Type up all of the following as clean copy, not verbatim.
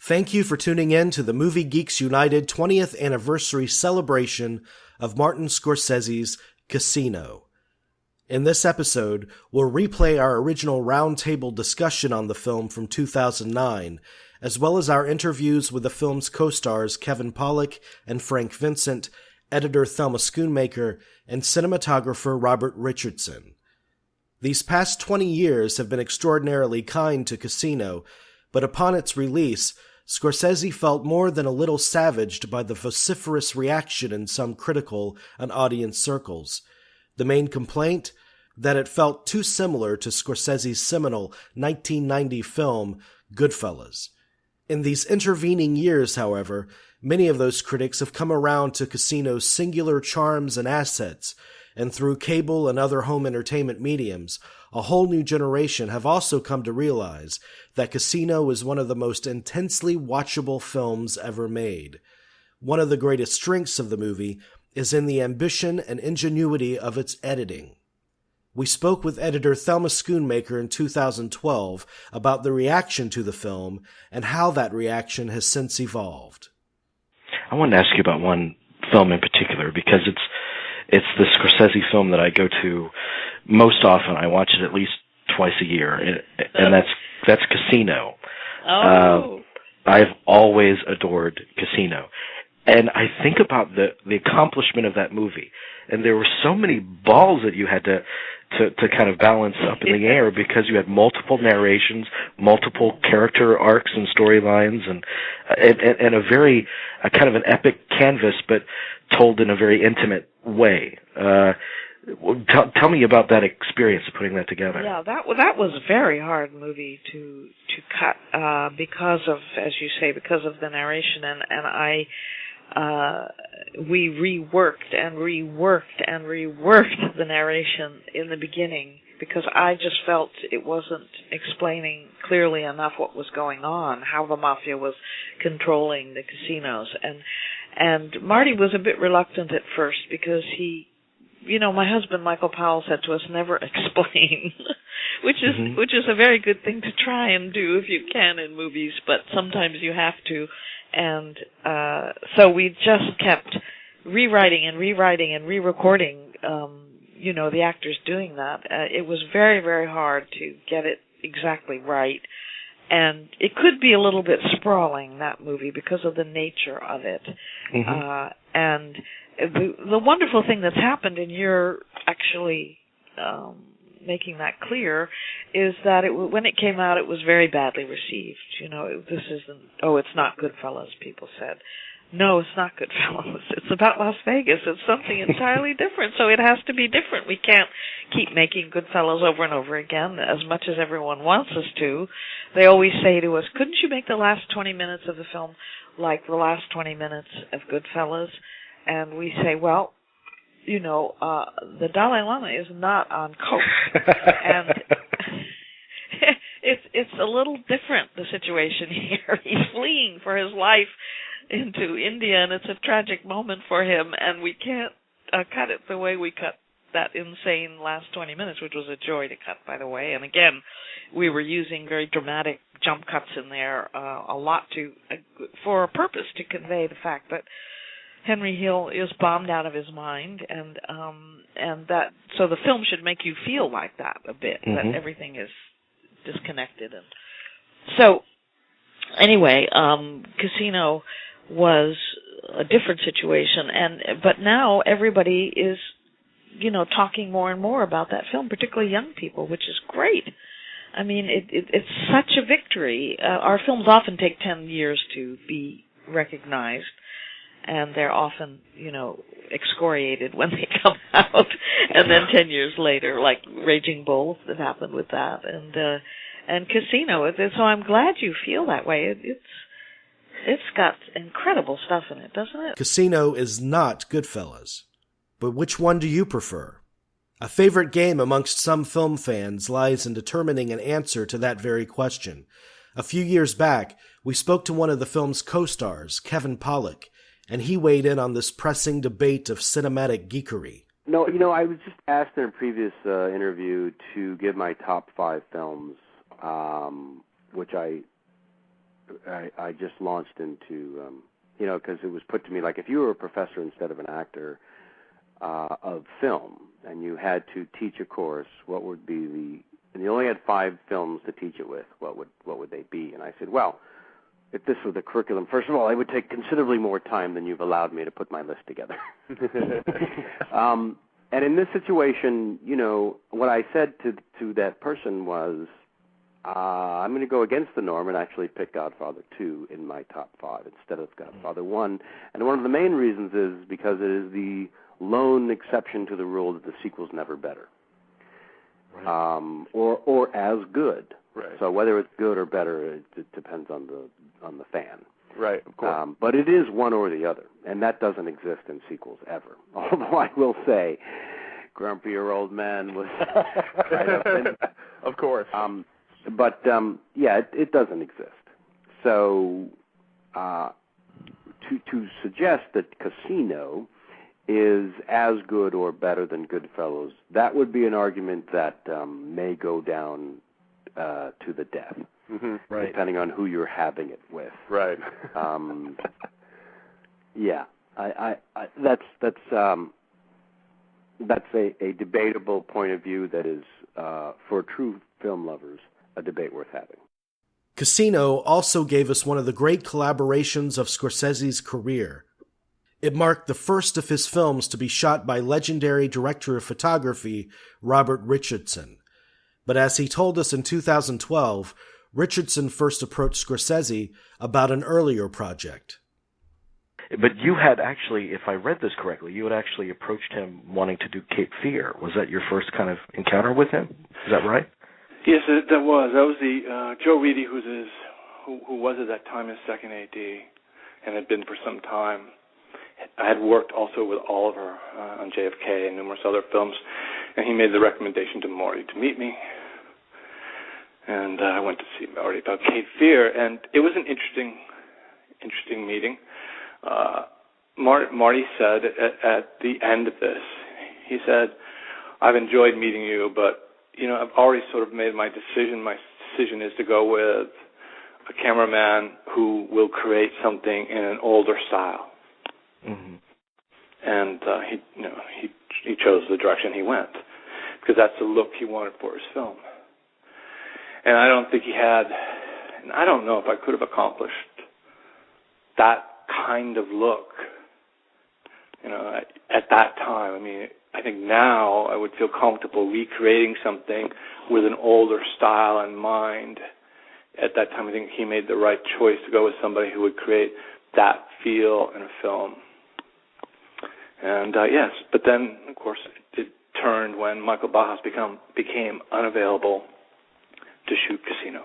Thank you for tuning in to the Movie Geeks United 20th anniversary celebration of Martin Scorsese's Casino. In this episode, we'll replay our original roundtable discussion on the film from 2009, as well as our interviews with the film's co-stars Kevin Pollak and Frank Vincent, editor Thelma Schoonmaker, and cinematographer Robert Richardson. These past 20 years have been extraordinarily kind to Casino, but upon its release, Scorsese felt more than a little savaged by the vociferous reaction in some critical and audience circles. The main complaint? That it felt too similar to Scorsese's seminal 1990 film, Goodfellas. In these intervening years, however, many of those critics have come around to Casino's singular charms and assets, and through cable and other home entertainment mediums, a whole new generation have also come to realize that Casino is one of the most intensely watchable films ever made. One of the greatest strengths of the movie is in the ambition and ingenuity of its editing. We spoke with editor Thelma Schoonmaker in 2012 about the reaction to the film and how that reaction has since evolved. I wanted to ask you about one film in particular because it's the Scorsese film that I go to most often. I watch it at least twice a year, and that's Casino. Oh. I've always adored Casino. And I think about the accomplishment of that movie. And there were so many balls that you had to kind of balance up in the air because you had multiple narrations, multiple character arcs and storylines, and a kind of an epic canvas, but told in a very intimate way. Tell me about that experience of putting that together. Yeah, that was a very hard movie to cut because of, as you say, because of the narration, and we reworked the narration in the beginning because I just felt it wasn't explaining clearly enough what was going on, how the mafia was controlling the casinos, and Marty was a bit reluctant at first because my husband Michael Powell said to us, never explain, which is a very good thing to try and do if you can in movies, but sometimes you have to. And so we just kept rewriting and re-recording, the actors doing that. It was very, very hard to get it exactly right. And it could be a little bit sprawling, that movie, because of the nature of it. Mm-hmm. And the wonderful thing that's happened, and you're actually making that clear, is that when it came out, it was very badly received. It's not Goodfellas, people said. No, it's not Goodfellas. It's about Las Vegas. It's something entirely different, so it has to be different. We can't keep making Goodfellas over and over again as much as everyone wants us to. They always say to us, couldn't you make the last 20 minutes of the film like the last 20 minutes of Goodfellas? And we say, well, the Dalai Lama is not on coke, and it's a little different, the situation here. He's fleeing for his life into India, and it's a tragic moment for him, and we can't cut it the way we cut that insane last 20 minutes, which was a joy to cut, by the way. And again, we were using very dramatic jump cuts in there, a lot for a purpose to convey the fact that Henry Hill is bombed out of his mind, and that so the film should make you feel like that a bit, mm-hmm. that everything is disconnected. And so, anyway, Casino was a different situation, but now everybody is, talking more and more about that film, particularly young people, which is great. I mean, it's such a victory. Our films often take 10 years to be recognized, and they're often, excoriated when they come out, and then 10 years later, like Raging Bull, that happened with that, and Casino. So I'm glad you feel that way. It's got incredible stuff in it, doesn't it? Casino is not Goodfellas, but which one do you prefer? A favorite game amongst some film fans lies in determining an answer to that very question. A few years back, we spoke to one of the film's co-stars, Kevin Pollak, and he weighed in on this pressing debate of cinematic geekery. No, I was just asked in a previous interview to give my top 5 films, which I I just launched into, because it was put to me like if you were a professor instead of an actor of film, and you had to teach a course, what would be and you only had 5 films to teach it with, what would they be? And I said, well, if this were the curriculum, first of all, it would take considerably more time than you've allowed me to put my list together. And in this situation, what I said to that person was, I'm going to go against the norm and actually pick Godfather 2 in my top 5 instead of Godfather 1. And one of the main reasons is because it is the lone exception to the rule that the sequel's never better, right. or as good. Right. So whether it's good or better, it depends on the fan. Right, of course. But it is one or the other, and that doesn't exist in sequels ever. Although I will say, Grumpier Old Man was right up in, of course. But it doesn't exist. So to suggest that Casino is as good or better than Goodfellas, that would be an argument that may go down to the death, right. depending on who you're having it with. Right. That's a debatable point of view that is, for true film lovers, a debate worth having. Casino also gave us one of the great collaborations of Scorsese's career. It marked the first of his films to be shot by legendary director of photography Robert Richardson. But as he told us in 2012, Richardson first approached Scorsese about an earlier project. But you had actually, if I read this correctly, you had actually approached him wanting to do Cape Fear. Was that your first kind of encounter with him? Is that right? Yes, that was. That was the Joe Reedy, who was at that time his second AD and had been for some time. I had worked also with Oliver on JFK and numerous other films, and he made the recommendation to Marty to meet me. And I went to see Marty about Cape Fear, and it was an interesting meeting. Marty said at the end of this, he said, I've enjoyed meeting you, but I've already sort of made my decision. My decision is to go with a cameraman who will create something in an older style. Mm-hmm. And he chose the direction he went because that's the look he wanted for his film. And I don't think he had, and I don't know if I could have accomplished that kind of look, at that time. I mean, I think now I would feel comfortable recreating something with an older style in mind. At that time, I think he made the right choice to go with somebody who would create that feel in a film. And yes, but then, of course, it turned when Michael Bajas became unavailable to shoot Casino.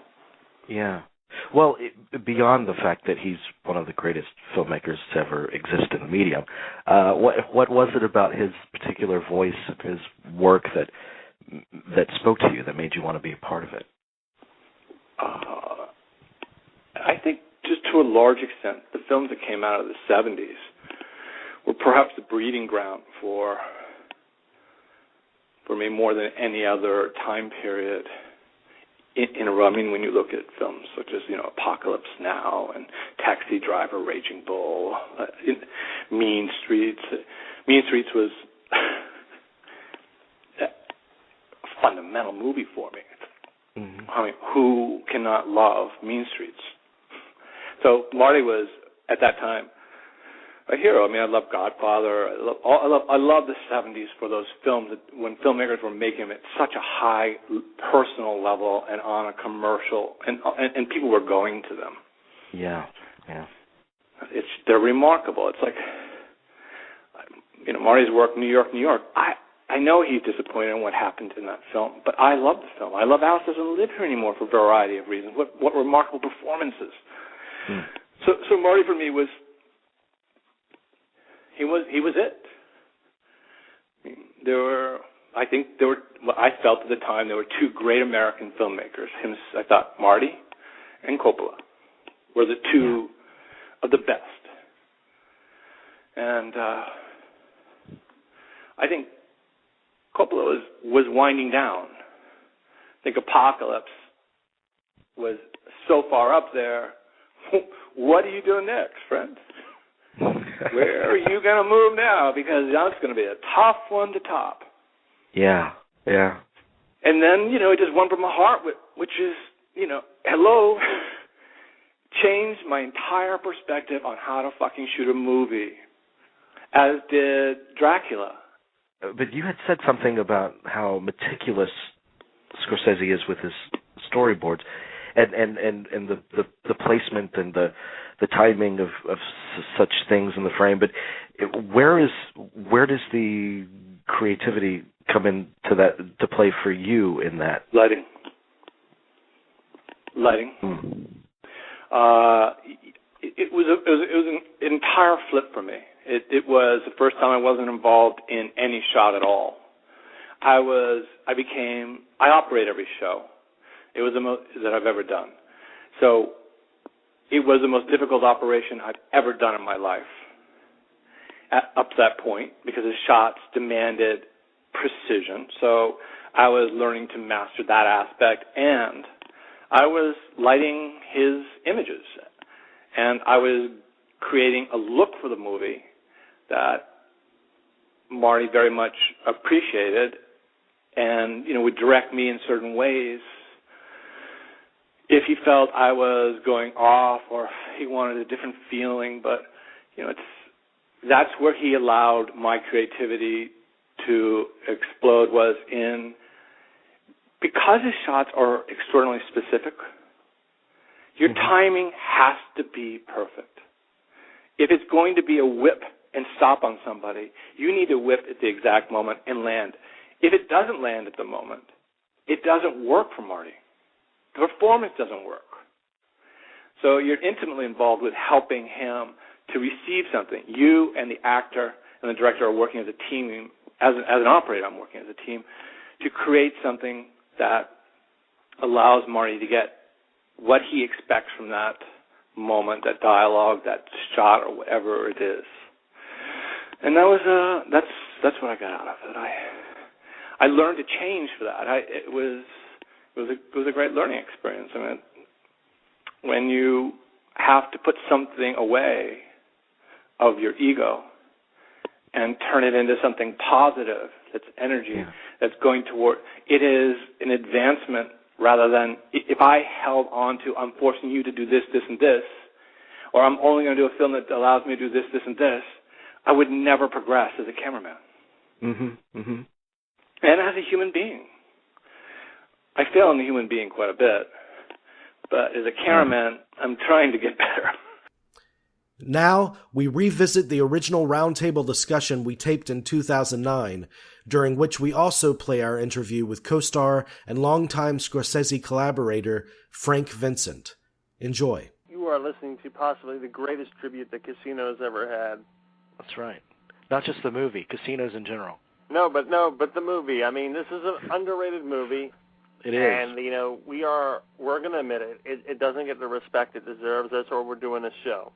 Yeah. Well, beyond the fact that he's one of the greatest filmmakers to ever exist in the medium, what was it about his particular voice, his work that spoke to you, that made you want to be a part of it? I think just to a large extent, the films that came out of the 70s were perhaps the breeding ground for me more than any other time period in a row. I mean, when you look at films such as, Apocalypse Now and Taxi Driver, Raging Bull, Mean Streets. Mean Streets was a fundamental movie for me. Mm-hmm. I mean, who cannot love Mean Streets? So Marty was, at that time, a hero. I mean, I love Godfather. I love the 70s for those films that when filmmakers were making them at such a high personal level and on a commercial, and people were going to them. Yeah. They're remarkable. It's like, Marty's work, New York. I know he's disappointed in what happened in that film, but I love the film. I love Alice Doesn't Live Here Anymore for a variety of reasons. What remarkable performances. Hmm. So Marty for me was. He was it. I felt at the time there were two great American filmmakers. I thought Marty and Coppola were the two of the best. And I think Coppola was winding down. I think Apocalypse was so far up there what are you doing next, friend? Where are you going to move now? Because that's going to be a tough one to top. Yeah. And then, it just went from my heart, which is, hello, changed my entire perspective on how to fucking shoot a movie, as did Dracula. But you had said something about how meticulous Scorsese is with his storyboards, and the placement and the timing of such things in the frame. But where does the creativity come into that to play for you in that? Lighting. It was an entire flip for me. It was the first time I wasn't involved in any shot at all. I operate every show. It was the most that I've ever done. So it was the most difficult operation I've ever done in my life up to that point, because the shots demanded precision. So I was learning to master that aspect, and I was lighting his images, and I was creating a look for the movie that Marty very much appreciated, and would direct me in certain ways if he felt I was going off or he wanted a different feeling. But that's where he allowed my creativity to explode, was in, because his shots are extraordinarily specific, your timing has to be perfect. If it's going to be a whip and stop on somebody, you need to whip at the exact moment and land. If it doesn't land at the moment, it doesn't work for Marty. The performance doesn't work. So you're intimately involved with helping him to receive something. You and the actor and the director are working as a team. As an operator, I'm working as a team to create something that allows Marty to get what he expects from that moment, that dialogue, that shot, or whatever it is. And that was that's what I got out of it. I learned to change for that. It was a great learning experience. I mean, when you have to put something away of your ego and turn it into something positive, that's energy, that's going toward, it is an advancement rather than, if I held on to, I'm forcing you to do this, this, and this, or I'm only going to do a film that allows me to do this, this, and this, I would never progress as a cameraman. And as a human being. I fail in the human being quite a bit, but as a cameraman, I'm trying to get better. Now, we revisit the original roundtable discussion we taped in 2009, during which we also play our interview with co-star and longtime Scorsese collaborator, Frank Vincent. Enjoy. You are listening to possibly the greatest tribute that Casino's ever had. That's right. Not just the movie, Casinos in general. No, but the movie. I mean, this is an underrated movie. It is. And, we're going to admit it. It doesn't get the respect it deserves. That's why we're doing this show.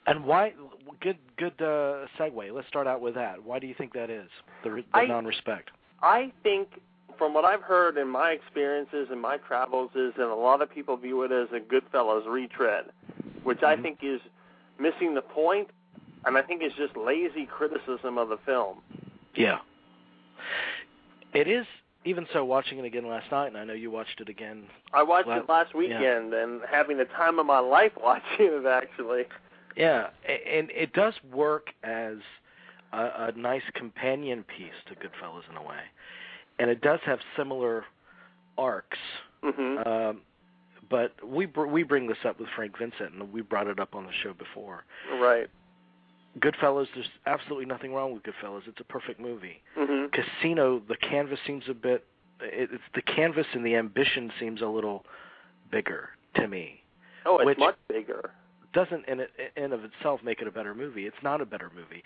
And why? Good segue. Let's start out with that. Why do you think that is, the non-respect? I think, from what I've heard in my experiences and my travels, is that a lot of people view it as a Goodfellas retread, which I think is missing the point, and I think it's just lazy criticism of the film. Yeah. It is. Even so, watching it again last night, and I know you watched it again. I watched it last weekend, and having the time of my life watching it, actually. Yeah, and it does work as a nice companion piece to Goodfellas in a way. And it does have similar arcs. But we bring this up with Frank Vincent, and we brought it up on the show before. Right. Goodfellas, there's absolutely nothing wrong with Goodfellas. It's a perfect movie. Casino, the canvas seems a bit... It's the canvas and the ambition seems a little bigger to me. Oh, it's much bigger. Doesn't in of itself make it a better movie. It's not a better movie.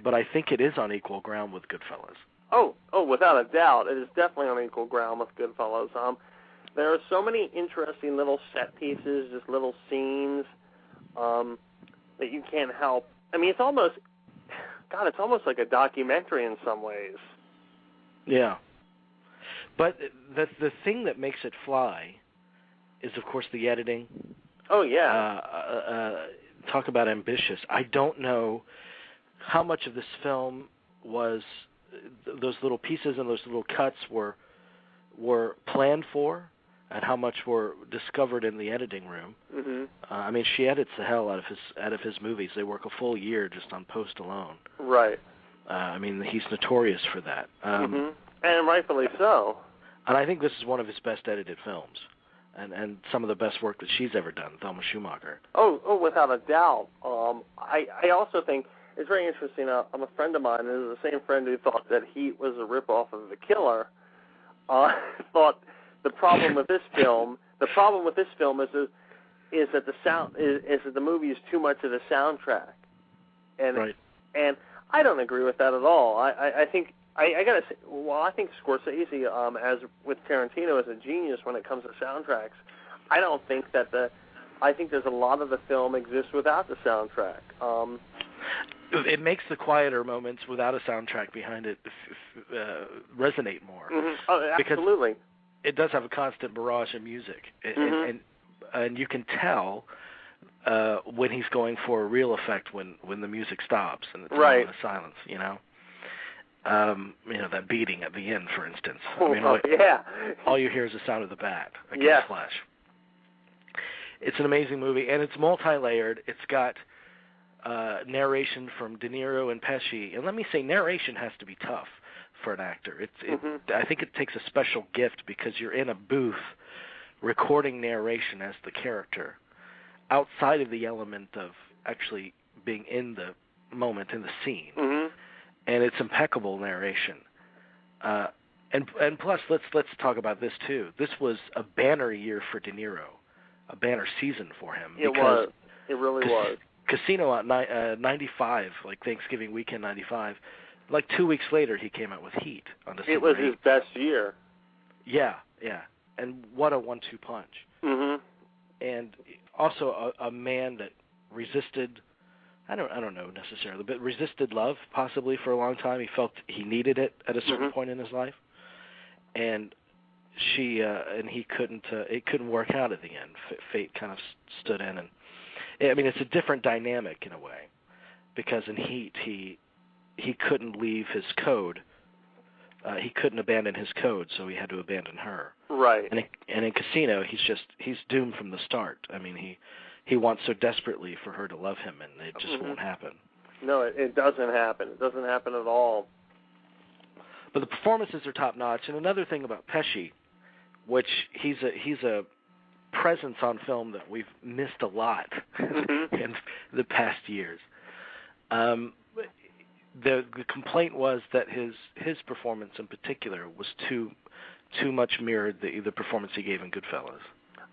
But I think it is on equal ground with Goodfellas. Oh, without a doubt. It is definitely on equal ground with Goodfellas. There are so many interesting little set pieces, just little scenes that you can't help. I mean, it's almost like a documentary in some ways. Yeah. But the thing that makes it fly is, of course, the editing. Oh, yeah. Talk about ambitious. I don't know how much of this film was those little pieces and those little cuts were planned for, and how much were discovered in the editing room. Mm-hmm. I mean, she edits the hell out of his movies. They work a full year just on post alone. Right. I mean, he's notorious for that. Mm-hmm. And rightfully so. And I think this is one of his best edited films, and some of the best work that she's ever done, Thelma Schoonmaker. Oh, without a doubt. I also think it's very interesting. I'm a friend of mine, and it was the same friend who thought that Heat was a ripoff of The Killer. Thought the problem with this film is that the sound is that the movie is too much of the soundtrack, and right. And I don't agree with that at all. I think I gotta say, well, I think Scorsese, as with Tarantino, is a genius when it comes to soundtracks. I don't think that I think there's a lot of the film exists without the soundtrack. It makes the quieter moments without a soundtrack behind it resonate more. Mm-hmm. Oh, absolutely. Because it does have a constant barrage of music, Mm-hmm. and you can tell when he's going for a real effect when the music stops and it's right. a silence. You know, that beating at the end, for instance. Oh, I mean, all you hear is the sound of the bat against Flash. It's an amazing movie, and it's multi-layered. It's got narration from De Niro and Pesci, and let me say, narration has to be tough for an actor. Mm-hmm. I think it takes a special gift because you're in a booth recording narration as the character, outside of the element of actually being in the moment, in the scene. Mm-hmm. And it's impeccable narration. And plus, let's talk about this too. This was a banner year for De Niro, a banner season for him. It was. It really was. Casino at 95, like Thanksgiving weekend 95. Like 2 weeks later, he came out with Heat on December 8th. It was his best year. Yeah. And what a 1-2 punch. Mm-hmm. And also a man that resisted, I don't know necessarily, but resisted love possibly for a long time. He felt he needed it at a certain point in his life, and he couldn't. It couldn't work out at the end. Fate kind of stood in, and I mean it's a different dynamic in a way, because in Heat he couldn't leave his code. He couldn't abandon his code, so he had to abandon her. Right. And in Casino, he's doomed from the start. I mean, he wants so desperately for her to love him, and it just won't happen. No, it doesn't happen. It doesn't happen at all. But the performances are top notch. And another thing about Pesci, which he's a presence on film that we've missed a lot in the past years. The complaint was that his performance in particular was too much mirrored the performance he gave in Goodfellas.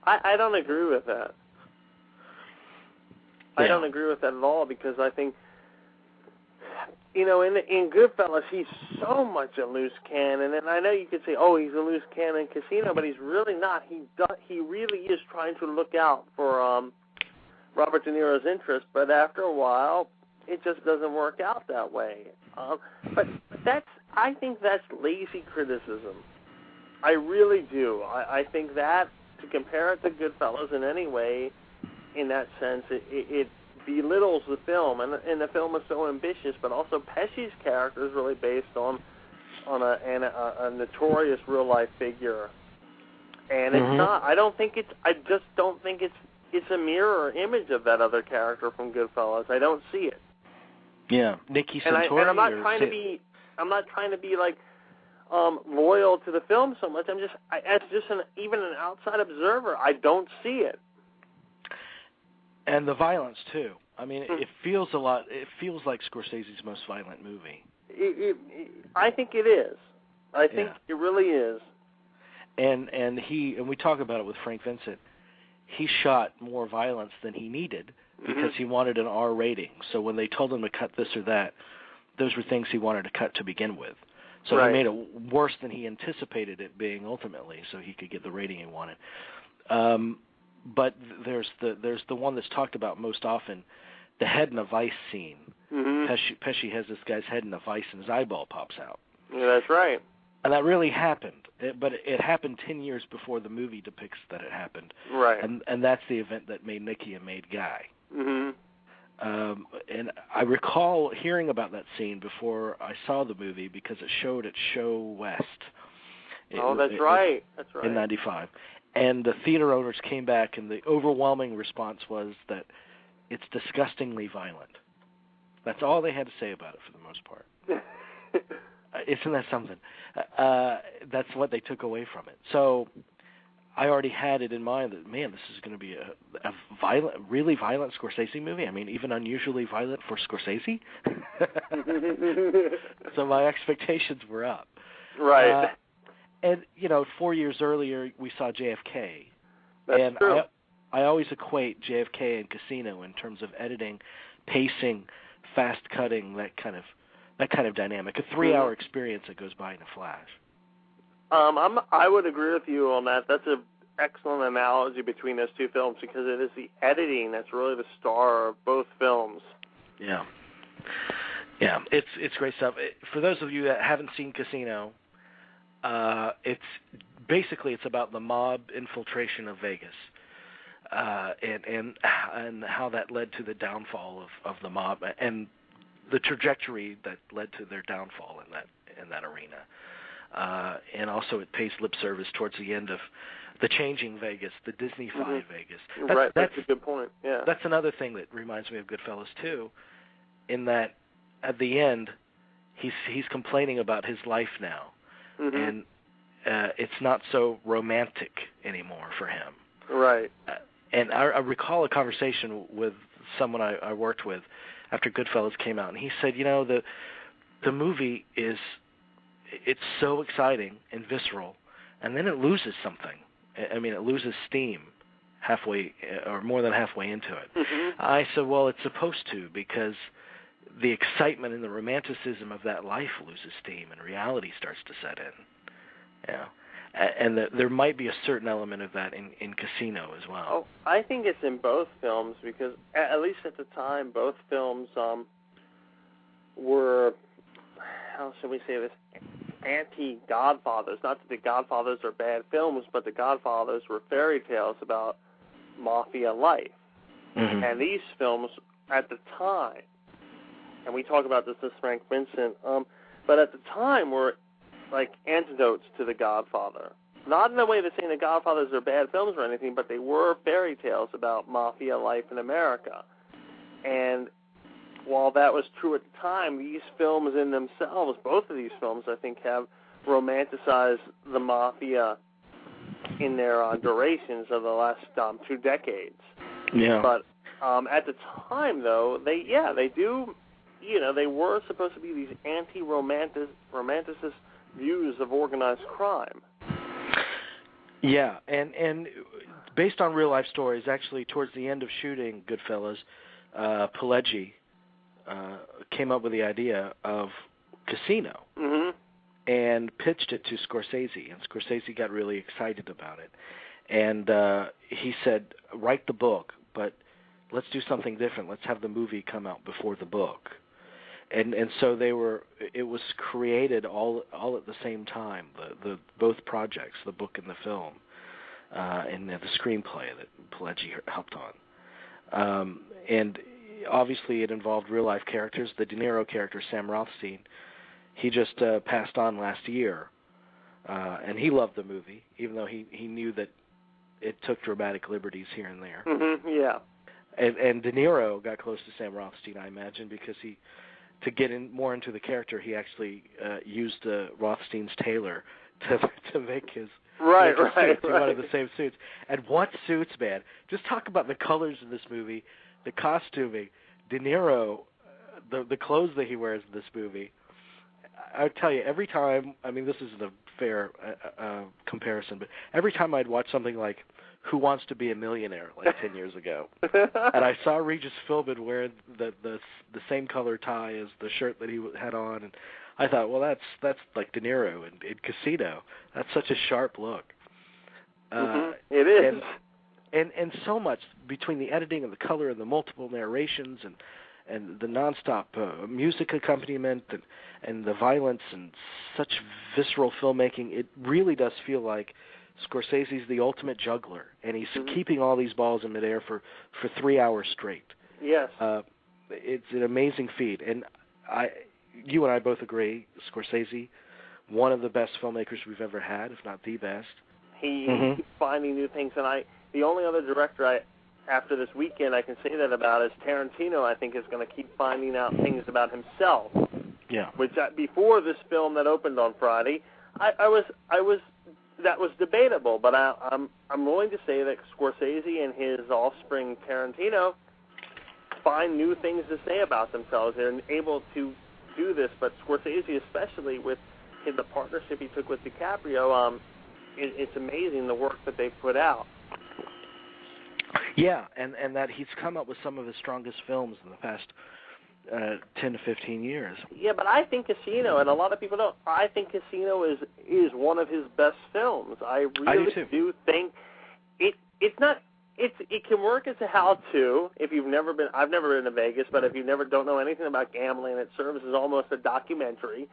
I don't agree with that. Yeah. I don't agree with that at all, because I think, in Goodfellas he's so much a loose cannon, and I know you could say, oh, he's a loose cannon in Casino, but he's really not. He really is trying to look out for Robert De Niro's interest, but after a while, it just doesn't work out that way. But I think that's lazy criticism. I really do. I think that, to compare it to Goodfellas in any way, in that sense, it belittles the film, and the film is so ambitious. But also, Pesci's character is really based on a notorious real life figure, and it's not. I just don't think it's a mirror or image of that other character from Goodfellas. I don't see it. Yeah, Nicky Santori. And I'm not trying to be. I'm not trying to be like loyal to the film so much. As even an outside observer, I don't see it. And the violence too. I mean, it feels a lot. It feels like Scorsese's most violent movie. I think it is. I think it really is. And we talk about it with Frank Vincent. He shot more violence than he needed because he wanted an R rating. So when they told him to cut this or that, those were things he wanted to cut to begin with. So he made it worse than he anticipated it being ultimately, so he could get the rating he wanted. But there's the one that's talked about most often, the head in a vice scene. Pesci has this guy's head in a vice and his eyeball pops out. Yeah, that's right. And that really happened, but it happened 10 years before the movie depicts that it happened. Right. And that's the event that made Nicky a made guy. Mm-hmm. And I recall hearing about that scene before I saw the movie because it showed at Show West. That's right. That's right. In '95. And the theater owners came back, and the overwhelming response was that it's disgustingly violent. That's all they had to say about it for the most part. Isn't that something? That's what they took away from it. So I already had it in mind that, man, this is going to be a violent, really violent Scorsese movie. I mean, even unusually violent for Scorsese. So my expectations were up. Right. And, 4 years earlier, we saw JFK. That's true. I always equate JFK and Casino in terms of editing, pacing, fast cutting, that kind of dynamic. A 3-hour experience that goes by in a flash. I would agree with you on that. That's an excellent analogy between those two films because it is the editing that's really the star of both films. Yeah. Yeah, it's great stuff. For those of you that haven't seen Casino, it's about the mob infiltration of Vegas, and how that led to the downfall of the mob and the trajectory that led to their downfall in that arena. And also it pays lip service towards the end of the changing Vegas, the Disney-fied Vegas. That's a good point. Yeah, that's another thing that reminds me of Goodfellas too, in that at the end he's complaining about his life now, and it's not so romantic anymore for him. Right. And I recall a conversation with someone I worked with after Goodfellas came out, and he said, the movie it's so exciting and visceral, and then it loses something. I mean, it loses steam halfway or more than halfway into it. I said, well, it's supposed to, because the excitement and the romanticism of that life loses steam and reality starts to set in. Yeah. And there might be a certain element of that in Casino as well. Oh, I think it's in both films because, at least at the time, both films were, how should we say this, anti-Godfathers. Not that the Godfathers are bad films, but the Godfathers were fairy tales about mafia life. And these films, at the time, and we talk about this with Frank Vincent, but at the time were like antidotes to The Godfather. Not in the way that saying The Godfathers are bad films or anything, but they were fairy tales about mafia life in America. And while that was true at the time, these films in themselves, both of these films, I think, have romanticized the mafia in their durations of the last 2 decades. Yeah. But at the time, though, they do, they were supposed to be these anti-romanticist views of organized crime. Yeah, and based on real-life stories, actually, towards the end of shooting Goodfellas, Pollak came up with the idea of Casino and pitched it to Scorsese, and Scorsese got really excited about it. And he said, write the book, but let's do something different. Let's have the movie come out before the book. And so it was created all at the same time, the both projects, the book and the film, and the screenplay that Pollak helped on. And obviously it involved real-life characters. The De Niro character, Sam Rothstein, he just passed on last year, and he loved the movie, even though he knew that it took dramatic liberties here and there. Yeah. And De Niro got close to Sam Rothstein, I imagine, because to get more into the character, he actually used Rothstein's tailor to make his suits, one of the same suits. And what suits, man! Just talk about the colors in this movie, the costuming. De Niro, the clothes that he wears in this movie. I would tell you, every time. I mean, this isn't a fair comparison, but every time I'd watch something like Who Wants to Be a Millionaire, like 10 years ago, and I saw Regis Philbin wearing the same color tie as the shirt that he had on, and I thought, well, that's like De Niro in Casino. That's such a sharp look. It is. And so much between the editing and the color and the multiple narrations the nonstop music accompaniment and the violence and such visceral filmmaking, it really does feel like Scorsese's the ultimate juggler, and he's keeping all these balls in midair for 3 hours straight. Yes. It's an amazing feat, and you and I both agree, Scorsese, one of the best filmmakers we've ever had, if not the best. He keeps finding new things, and the only other director after this weekend I can say that about is Tarantino. I think is going to keep finding out things about himself. Yeah. Which before this film that opened on Friday, I was that was debatable, but I'm willing to say that Scorsese and his offspring Tarantino find new things to say about themselves. They're able to do this, but Scorsese, especially with the partnership he took with DiCaprio, it's amazing the work that they've put out. Yeah, and that he's come up with some of his strongest films in the past 10 to 15 years. Yeah, but I think Casino, and a lot of people don't, I think Casino is one of his best films. I really do think it's not. It can work as a how-to if you've never been. I've never been to Vegas, but if you don't know anything about gambling, it serves as almost a documentary.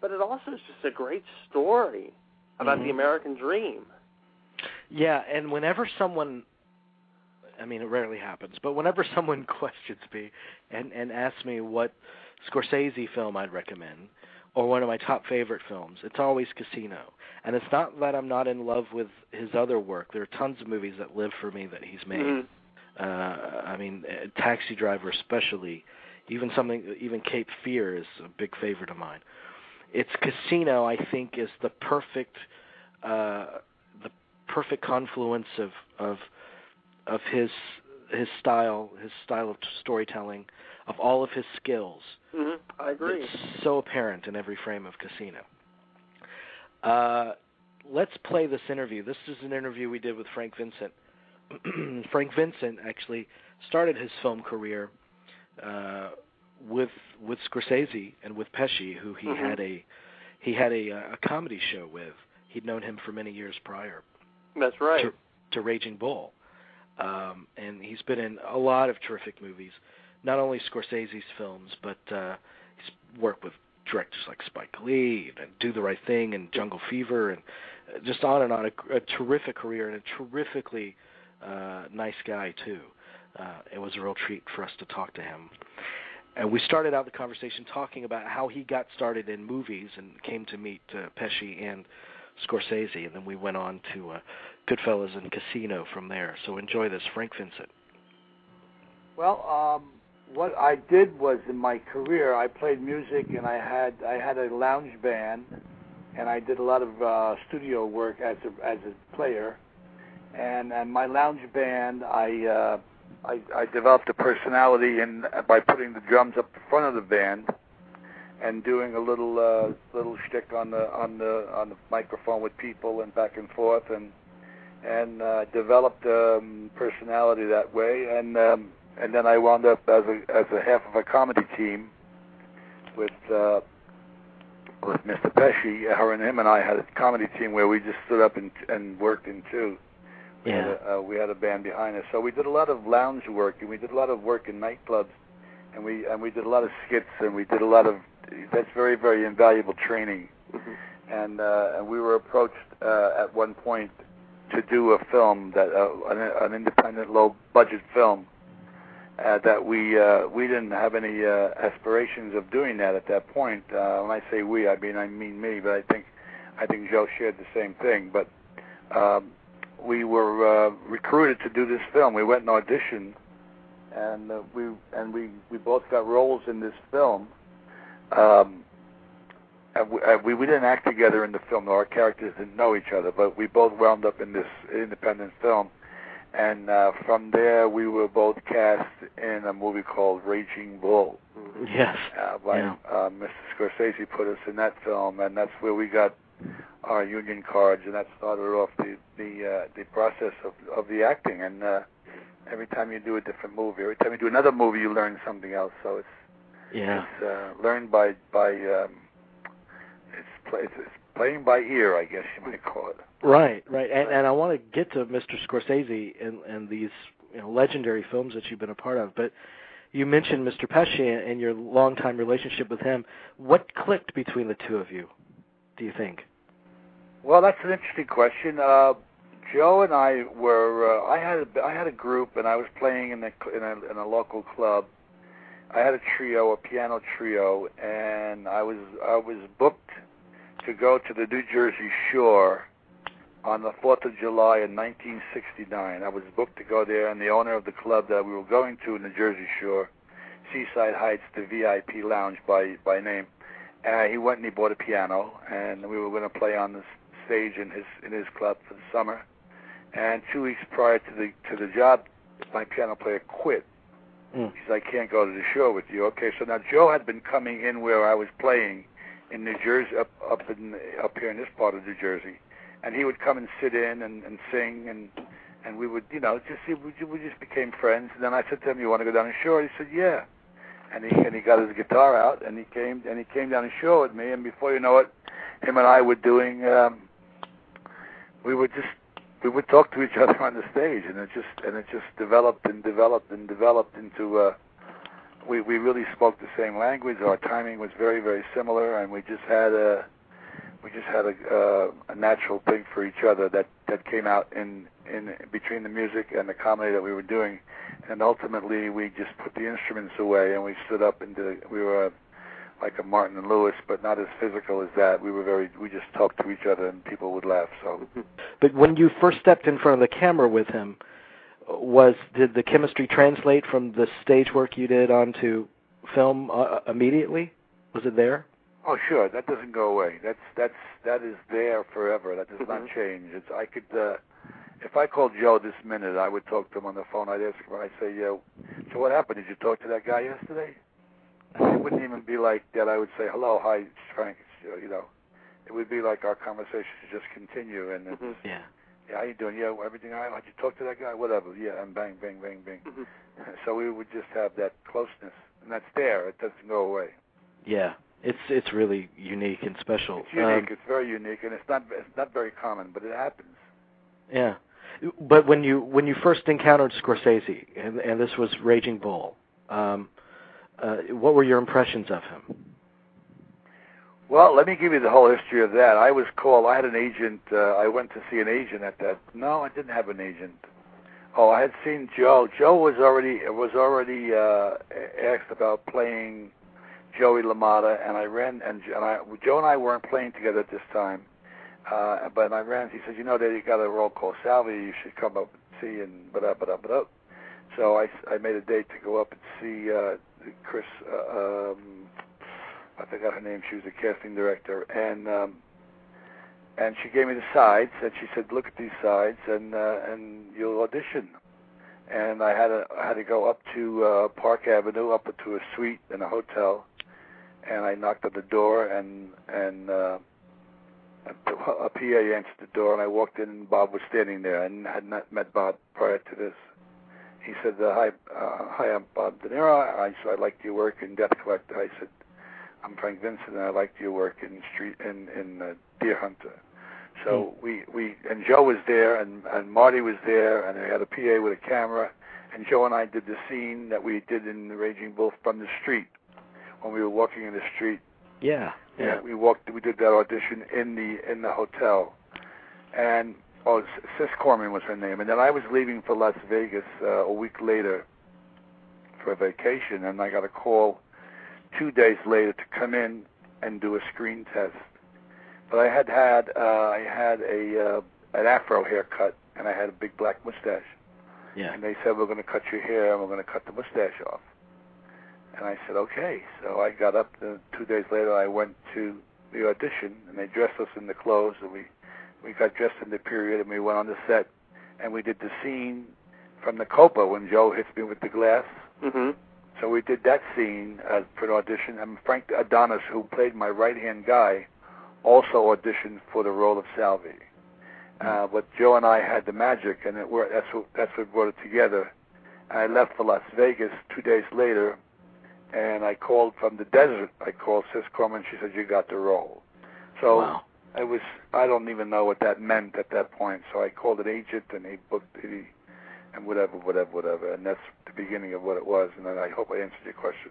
But it also is just a great story about the American dream. Yeah, and whenever someone, I mean, it rarely happens, but whenever someone questions me and asks me what Scorsese film I'd recommend or one of my top favorite films, it's always Casino. And it's not that I'm not in love with his other work. There are tons of movies that live for me that he's made. I mean, Taxi Driver especially, even Cape Fear is a big favorite of mine. It's Casino, I think, is the perfect confluence of his style of storytelling, of all of his skills. I agree. It's so apparent in every frame of Casino. Let's play this interview. This is an interview we did with Frank Vincent. Frank Vincent actually started his film career with Scorsese and with Pesci, who he had a comedy show with. He'd known him for many years prior. That's right. To Raging Bull. And he's been in a lot of terrific movies, not only Scorsese's films, but he's worked with directors like Spike Lee and Do the Right Thing and Jungle Fever and just on and on. A terrific career and a terrifically nice guy, too. It was a real treat for us to talk to him. And we started out the conversation talking about how he got started in movies and came to meet Pesci and Scorsese, and then we went on to Goodfellas and Casino from there. So enjoy this. Frank Vincent. Well, what I did was in my career, I played music, and I had a lounge band, and I did a lot of studio work as a player. And my lounge band, I developed a personality by putting the drums up the front of the band and doing a little shtick on the microphone with people and back and forth, and developed personality that way, and then I wound up as a half of a comedy team with Mr. Pesci. Her and him and I had a comedy team where we just stood up and worked in two. We had a band behind us, so we did a lot of lounge work, and we did a lot of work in nightclubs, and we did a lot of skits, and we did a lot of. That's very, very invaluable training. And we were approached at one point to do a film an independent, low-budget film that we didn't have any aspirations of doing that at that point. When I say we, I mean me, but I think Joe shared the same thing. But we were recruited to do this film. We went and auditioned, and we both got roles in this film. We didn't act together in the film. Our characters didn't know each other, but we both wound up in this independent film. And from there, we were both cast in a movie called Raging Bull. Yes. Mr. Scorsese put us in that film, and that's where we got our union cards, and that started off the process of the acting. And every time you do a different movie, every time you do another movie, you learn something else. So it's learned by it's playing by ear, I guess you might call it. Right. And I want to get to Mr. Scorsese and these legendary films that you've been a part of, but you mentioned Mr. Pesci and your longtime relationship with him. What clicked between the two of you, do you think? Well, that's an interesting question. Joe and I were. I had a group, and I was playing in a local club. I had a trio, a piano trio, and I was booked to go to the New Jersey Shore on the 4th of July in 1969. I was booked to go there, and the owner of the club that we were going to in the Jersey Shore, Seaside Heights, the VIP Lounge by name, he went and he bought a piano, and we were going to play on the stage in his club for the summer. And 2 weeks prior to the job, my piano player quit. He said, "I can't go to the Shore with you." Okay, so now Joe had been coming in where I was playing in New Jersey, up here in this part of New Jersey. And he would come and sit in and sing, and we would, we just became friends. And then I said to him, "You want to go down the Shore?" He said, "Yeah." And he got his guitar out, and he came down the Shore with me. And before you know it, him and I were doing. We would talk to each other on the stage, and it just developed into. We really spoke the same language. Our timing was very, very similar, and we just had a natural thing for each other that came out in between the music and the comedy that we were doing. And ultimately, we just put the instruments away, and we stood up and we were like a Martin and Lewis, but not as physical as that. We just talked to each other, and people would laugh. So. But when you first stepped in front of the camera with him, did the chemistry translate from the stage work you did onto film immediately? Was it there? Oh, sure. That doesn't go away. That is there forever. That does not change. If I called Joe this minute, I would talk to him on the phone. I'd ask him, I'd say, "So what happened? Did you talk to that guy yesterday?" It wouldn't even be like that. I would say, "Hello, hi, it's Frank." It would be like our conversation should just continue. And yeah, how you doing? Yeah, everything all right? Did you talk to that guy? Whatever. Yeah, and bang, bang, bang, bang. So we would just have that closeness, and that's there. It doesn't go away. Yeah, it's really unique and special. It's unique. It's very unique, and it's not very common, but it happens. Yeah, but when you first encountered Scorsese, and this was Raging Bull, what were your impressions of him? Well, let me give you the whole history of that. I was called. I had an agent. I went to see an agent at that. No, I didn't have an agent. Oh, I had seen Joe. Joe was already asked about playing Joey LaMotta, and Joe and I weren't playing together at this time. But I ran. He said, they got a role called Salvi. You should come up and see. And So I made a date to go up and see Chris. I forgot her name. She was the casting director, and she gave me the sides, and she said, "Look at these sides, and you'll audition." And I had to go up to Park Avenue, up to a suite in a hotel, and I knocked on the door, and a PA answered the door, and I walked in, and Bob was standing there. I had not met Bob prior to this. He said, "Hi, I'm Bob De Niro. I liked your work in Death Collector." I said, "I'm Frank Vincent, and I liked your work in Deer Hunter." So and Joe was there, and Marty was there, and I had a PA with a camera, and Joe and I did the scene that we did in the Raging Bull from the street when we were walking in the street. Yeah. We did that audition in the hotel, and Sis Corman was her name, and then I was leaving for Las Vegas a week later for a vacation, and I got a call 2 days later to come in and do a screen test. But I had an afro haircut, and I had a big black mustache. Yeah. And they said, "We're going to cut your hair, and we're going to cut the mustache off." And I said, "Okay." So I got up. 2 days later, I went to the audition, and they dressed us in the clothes, and we got dressed in the period, and we went on the set, and we did the scene from the Copa when Joe hits me with the glass. Mm-hmm. So we did that scene for an audition, and Frank Adonis, who played my right-hand guy, also auditioned for the role of Salvi. But Joe and I had the magic, and that's what brought it together. And I left for Las Vegas 2 days later, and I called from the desert. I called Sis Corman. She said, "You got the role." So wow. I don't even know what that meant at that point. So I called an agent, and he and whatever. And that's the beginning of what it was. And I hope I answered your question.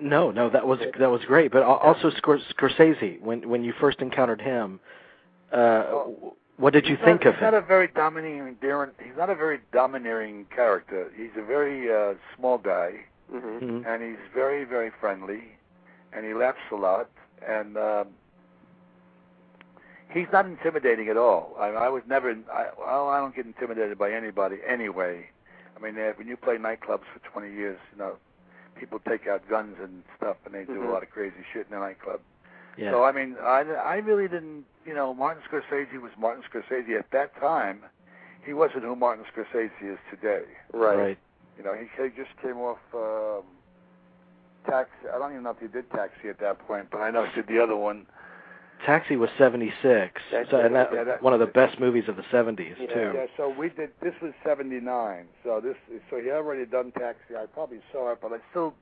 No, that was great. But also Scorsese, when you first encountered him, what did you think of him? He's not a very domineering character. He's a very small guy, and he's very, very friendly, and he laughs a lot, and he's not intimidating at all. I was never. I don't get intimidated by anybody anyway. I mean, when you play nightclubs for 20 years, people take out guns and stuff, and they do a lot of crazy shit in the nightclub. Yeah. So I mean, I really didn't. Martin Scorsese was Martin Scorsese at that time. He wasn't who Martin Scorsese is today. Right. He just came off Taxi. I don't even know if he did Taxi at that point, but I know he did the other one. Taxi was 76, one of the best movies of the 70s too. Yeah, so we did. This was 79. So he had already done Taxi. I probably saw it, but I still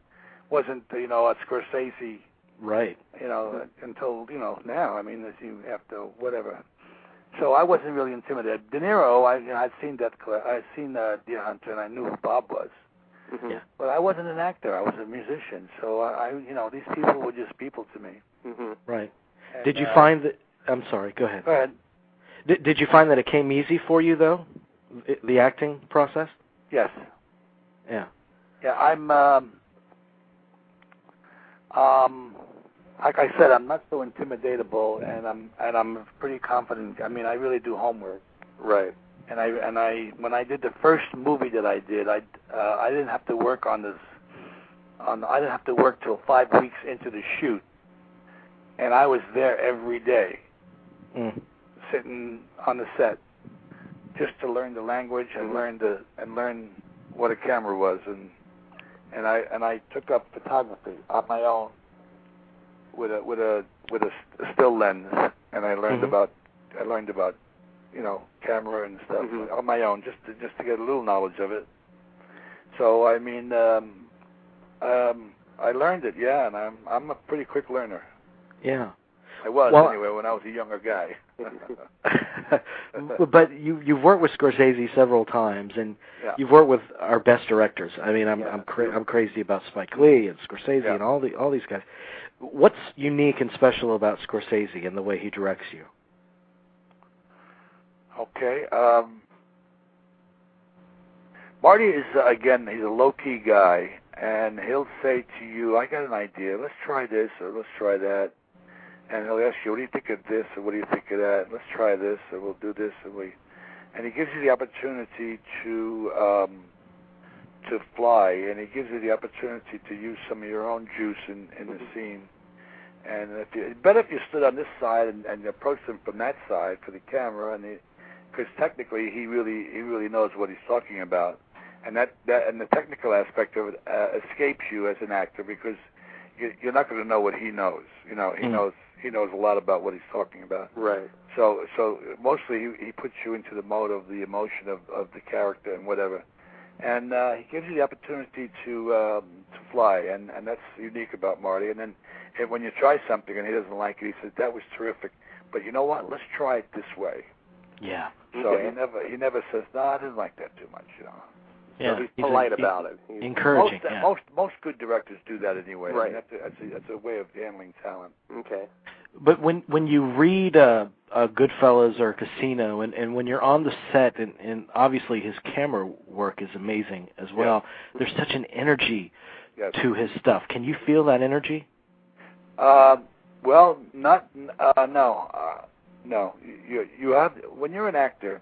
wasn't, a Scorsese. Right. Until now. I mean, as you have to whatever. So I wasn't really intimidated. De Niro, I'd seen Deer Hunter, and I knew who Bob was. Yeah. But I wasn't an actor. I was a musician. So these people were just people to me. Right. And, did you find that? I'm sorry. Go ahead. Go ahead. Did you find that it came easy for you though, the acting process? Yes. Yeah. Yeah. I'm. Like I said, I'm not so intimidatable, and I'm pretty confident. I mean, I really do homework. Right. And I when I did the first movie that I did, I didn't have to work on this. I didn't have to work till 5 weeks into the shoot, and I was there every day, sitting on the set, just to learn the language and learn what a camera was, and I took up photography on my own with a still lens, and I learned about camera and stuff on my own, just to get a little knowledge of it. So I mean, I learned it, and I'm a pretty quick learner. Yeah. I was anyway when I was a younger guy. But you've worked with Scorsese several times, and you've worked with our best directors. I mean, I'm crazy about Spike Lee and Scorsese and all these guys. What's unique and special about Scorsese and the way he directs you? Okay. Marty is, again, he's a low-key guy, and he'll say to you, I got an idea, let's try this or let's try that. And he'll ask you, what do you think of this or what do you think of that? Let's try this or we'll do this. And he gives you the opportunity to fly, and he gives you the opportunity to use some of your own juice in the scene. And better if you stood on this side and approached him from that side for the camera, because technically he really knows what he's talking about, and that and the technical aspect of it escapes you as an actor, because you're not going to know what he knows. He knows a lot about what he's talking about. Right. So mostly he puts you into the mode of the emotion of the character and whatever, and he gives you the opportunity to fly, and that's unique about Marty. And then when you try something and he doesn't like it, he says, that was terrific, but you know what? Let's try it this way. Yeah. So he never says, no, I didn't like that too much, Yeah. So he's polite about it. He's encouraging. Most good directors do that anyway. Right. I mean, that's a way of handling talent. Okay. But when you read Goodfellas or Casino, and when you're on the set, and obviously his camera work is amazing as well, there's such an energy to his stuff. Can you feel that energy? Well, no. No. You have, when you're an actor,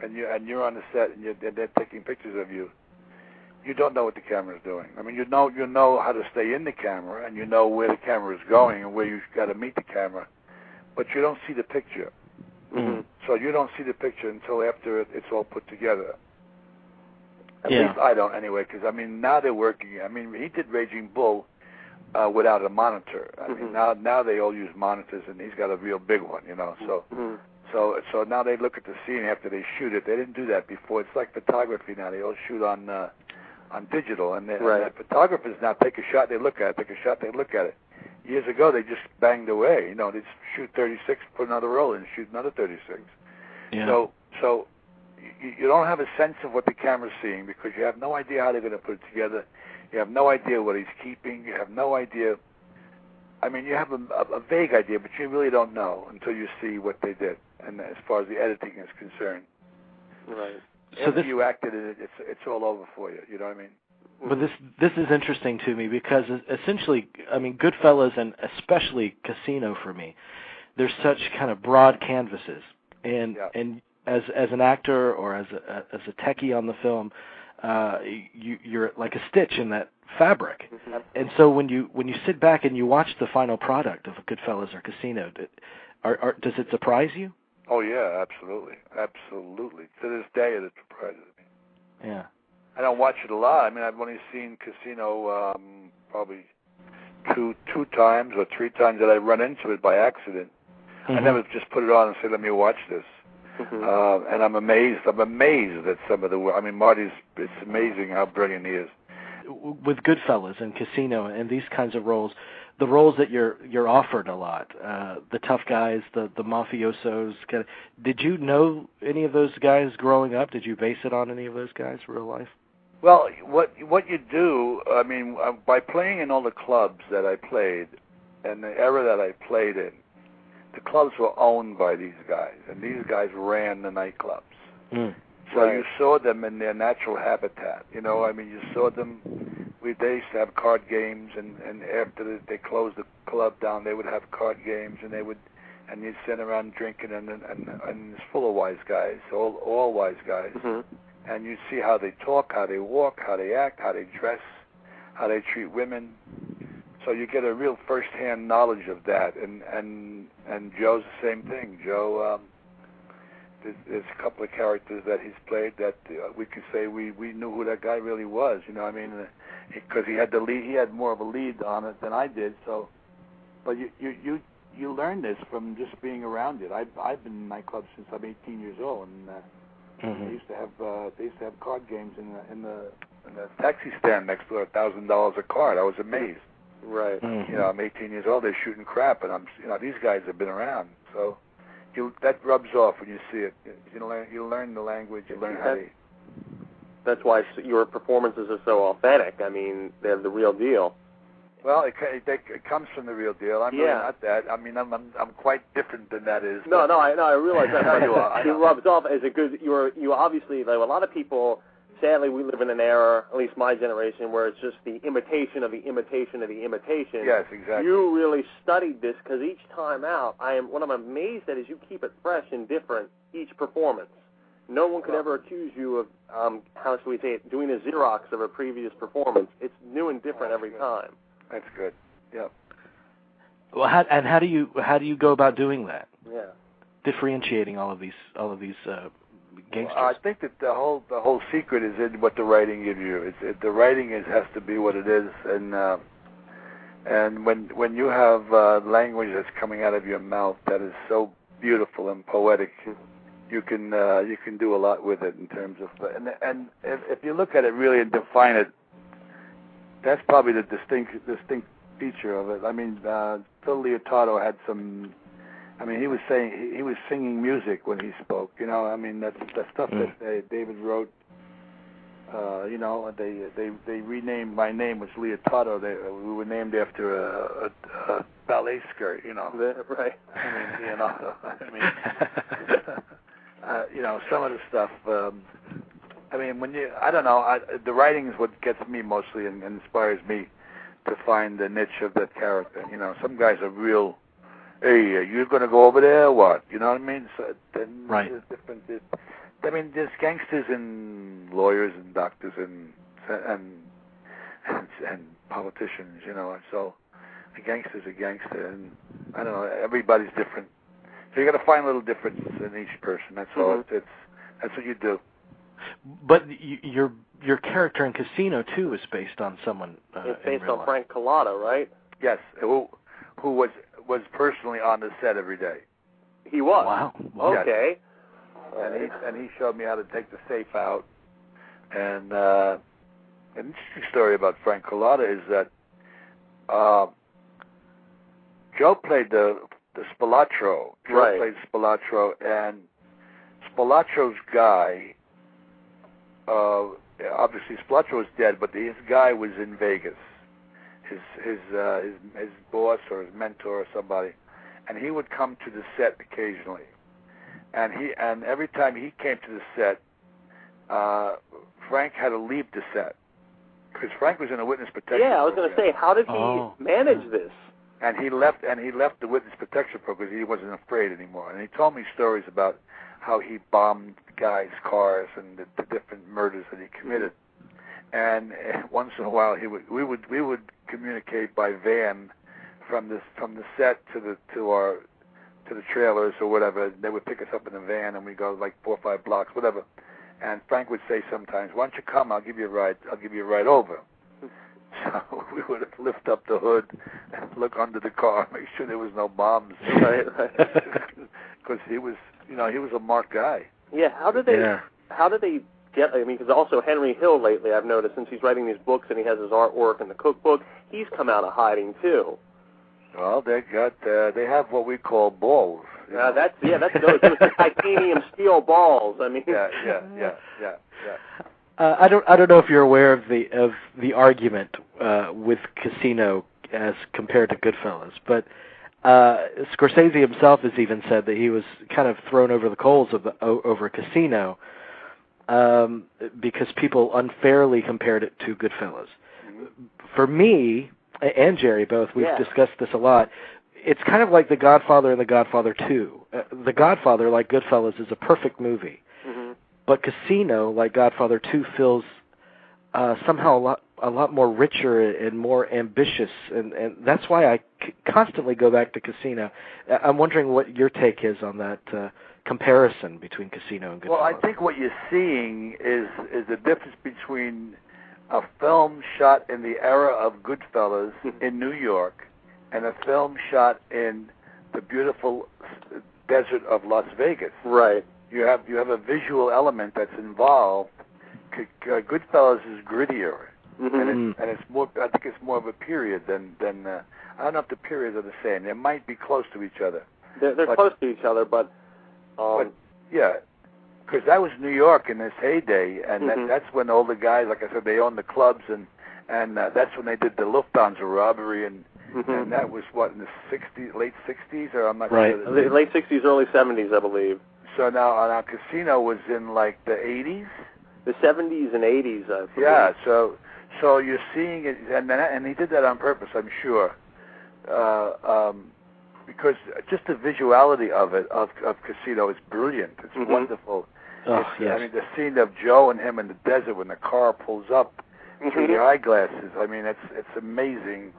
and you're on the set, and they're taking pictures of you, you don't know what the camera is doing. I mean, you know how to stay in the camera, and you know where the camera is going and where you've got to meet the camera, but you don't see the picture. Mm-hmm. So you don't see the picture until after it's all put together. At Yeah. least I don't, anyway, because I mean now they're working. I mean, he did Raging Bull without a monitor. I mean now they all use monitors, and he's got a real big one, you know. So now they look at the scene after they shoot it. They didn't do that before. It's like photography now. They all shoot on digital, and the photographers now take a shot, they look at it. Take a shot, they look at it. Years ago, they just banged away. You know, they'd shoot 36, put another roll in, shoot another 36. Yeah. So you don't have a sense of what the camera's seeing because you have no idea how they're going to put it together. You have no idea what he's keeping. You have no idea. I mean, you have a vague idea, but you really don't know until you see what they did, and as far as the editing is concerned. Right. So after you acted it, it's all over for you. You know what I mean? But this is interesting to me because essentially, I mean, Goodfellas and especially Casino for me, they're such kind of broad canvases, and as an actor or as a techie on the film, you're like a stitch in that fabric. Mm-hmm. And so when you sit back and you watch the final product of Goodfellas or Casino, does it surprise you? Oh yeah, absolutely. To this day, it surprises me. Yeah. I don't watch it a lot. I mean, I've only seen Casino probably two times or three times that I run into it by accident. Mm-hmm. I never just put it on and say, "Let me watch this." Mm-hmm. And I'm amazed at some of the work. I mean, it's amazing how brilliant he is. With Goodfellas and Casino and these kinds of roles, the roles that you're offered a lot, the tough guys, the mafiosos. Did you know any of those guys growing up? Did you base it on any of those guys, real life? Well, what you do, I mean, by playing in all the clubs that I played, and the era that I played in, the clubs were owned by these guys, and these guys ran the nightclubs. Mm. So you saw them in their natural habitat. You know, I mean, you saw them. They used to have card games, and after they closed the club down, they would have card games, and you'd sit around drinking, and it's full of wise guys, all wise guys. Mm-hmm. And you see how they talk, how they walk, how they act, how they dress, how they treat women. So you get a real first-hand knowledge of that. And Joe's the same thing. Joe, there's a couple of characters that he's played that we could say we knew who that guy really was. You know what I mean? Because he had the lead, he had more of a lead on it than I did. So, but you learn this from just being around it. I've been in nightclubs since I'm 18 years old, and mm-hmm. They used to have card games in the taxi stand next door, $1,000 a card. I was amazed. Right. Mm-hmm. You know, I'm 18 years old. They're shooting crap, and these guys have been around. So that rubs off when you see it. You learn the language. You learn how to. That's why your performances are so authentic. I mean, they're the real deal. Well, it comes from the real deal. I'm really not that. I mean, I'm quite different than that is. No, I realize that. But it rubs off as a good. You obviously, like a lot of people. Sadly, we live in an era, at least my generation, where it's just the imitation of the imitation of the imitation. Yes, exactly. You really studied this because each time out, what I'm amazed at is you keep it fresh and different each performance. No one could ever accuse you of, how should we say it, doing a Xerox of a previous performance. It's new and different every time. That's good. Yep. Well, how do you go about doing that? Yeah. Differentiating all of these gangsters. I think that the whole secret is in what the writing gives you. The writing has to be what it is, and when you have language that's coming out of your mouth that is so beautiful and poetic, you can do a lot with it in terms of and if you look at it really and define it, that's probably the distinct feature of it. I mean, Phil Leotardo had some. I mean, he was singing music when he spoke. You know, I mean, that stuff that David wrote. You know, they renamed my name was Leotardo. We were named after a ballet skirt. You know, right? I mean, you know, you know, some of the stuff. I mean, I don't know. The writing is what gets me mostly and inspires me to find the niche of that character. You know, some guys are real. Hey, you're going to go over there or what? You know what I mean? So then right. There's different. I mean, there's gangsters and lawyers and doctors and politicians. You know, so a gangster's a gangster, and I don't know. Everybody's different. So you got to find a little difference in each person. That's all. Mm-hmm. That's what you do. But your character in Casino too is based on someone. It's based on Frank Collada, right? Yes, who was personally on the set every day. He was. Wow. Okay. Yes. And he showed me how to take the safe out. And an interesting story about Frank Collada is that Joe played the Spilatro. Joe played Spilatro, and Spilaccio's guy, obviously Spilaccio was dead, but his guy was in Vegas. His boss or his mentor or somebody, and he would come to the set occasionally. And every time he came to the set, Frank had to leave the set because Frank was in a witness protection. Yeah, I was going to say, how did he manage this? And he left the witness protection program because he wasn't afraid anymore. And he told me stories about how he bombed guys' cars and the different murders that he committed. And once in a while, we would communicate by van from the set to the trailers or whatever. They would pick us up in a van, and we go like 4 or 5 blocks, whatever. And Frank would say sometimes, "Why don't you come? I'll give you a ride. I'll give you a ride over." So we would lift up the hood and look under the car, make sure there was no bombs, right? Because he was a marked guy. Yeah. How did they get? I mean, because also Henry Hill lately, I've noticed, since he's writing these books and he has his artwork and the cookbook, he's come out of hiding too. Well, they have what we call balls. That's those titanium steel balls. I mean, yeah. I don't know if you're aware of the argument with Casino as compared to Goodfellas, but Scorsese himself has even said that he was kind of thrown over the coals over Casino because people unfairly compared it to Goodfellas. Mm-hmm. For me and Jerry both, we've discussed this a lot. It's kind of like The Godfather and The Godfather 2. The Godfather, like Goodfellas, is a perfect movie. Mm-hmm. But Casino, like Godfather 2, feels somehow a lot more richer and more ambitious, and that's why I constantly go back to Casino. I'm wondering what your take is on that comparison between Casino and Goodfellas. Well, I think what you're seeing is the difference between a film shot in the era of Goodfellas in New York and a film shot in the beautiful desert of Las Vegas. Right. You have a visual element that's involved. Goodfellas is grittier, and it's more. I think it's more of a period than. I don't know if the periods are the same. They might be close to each other. They're close to each other, but yeah, because that was New York in its heyday, and that's when all the guys, like I said, they owned the clubs, and that's when they did the Lufthansa robbery, and that was what, in the late 60s, or I'm not sure. Late 60s, early 70s, I believe. So now Casino was in like the 80s? The 70s and 80s, I believe. Yeah, so you're seeing it, and he did that on purpose, I'm sure, because just the visuality of Casino is brilliant. It's wonderful. Oh, yes. I mean, the scene of Joe and him in the desert when the car pulls up through the eyeglasses. I mean, it's amazing.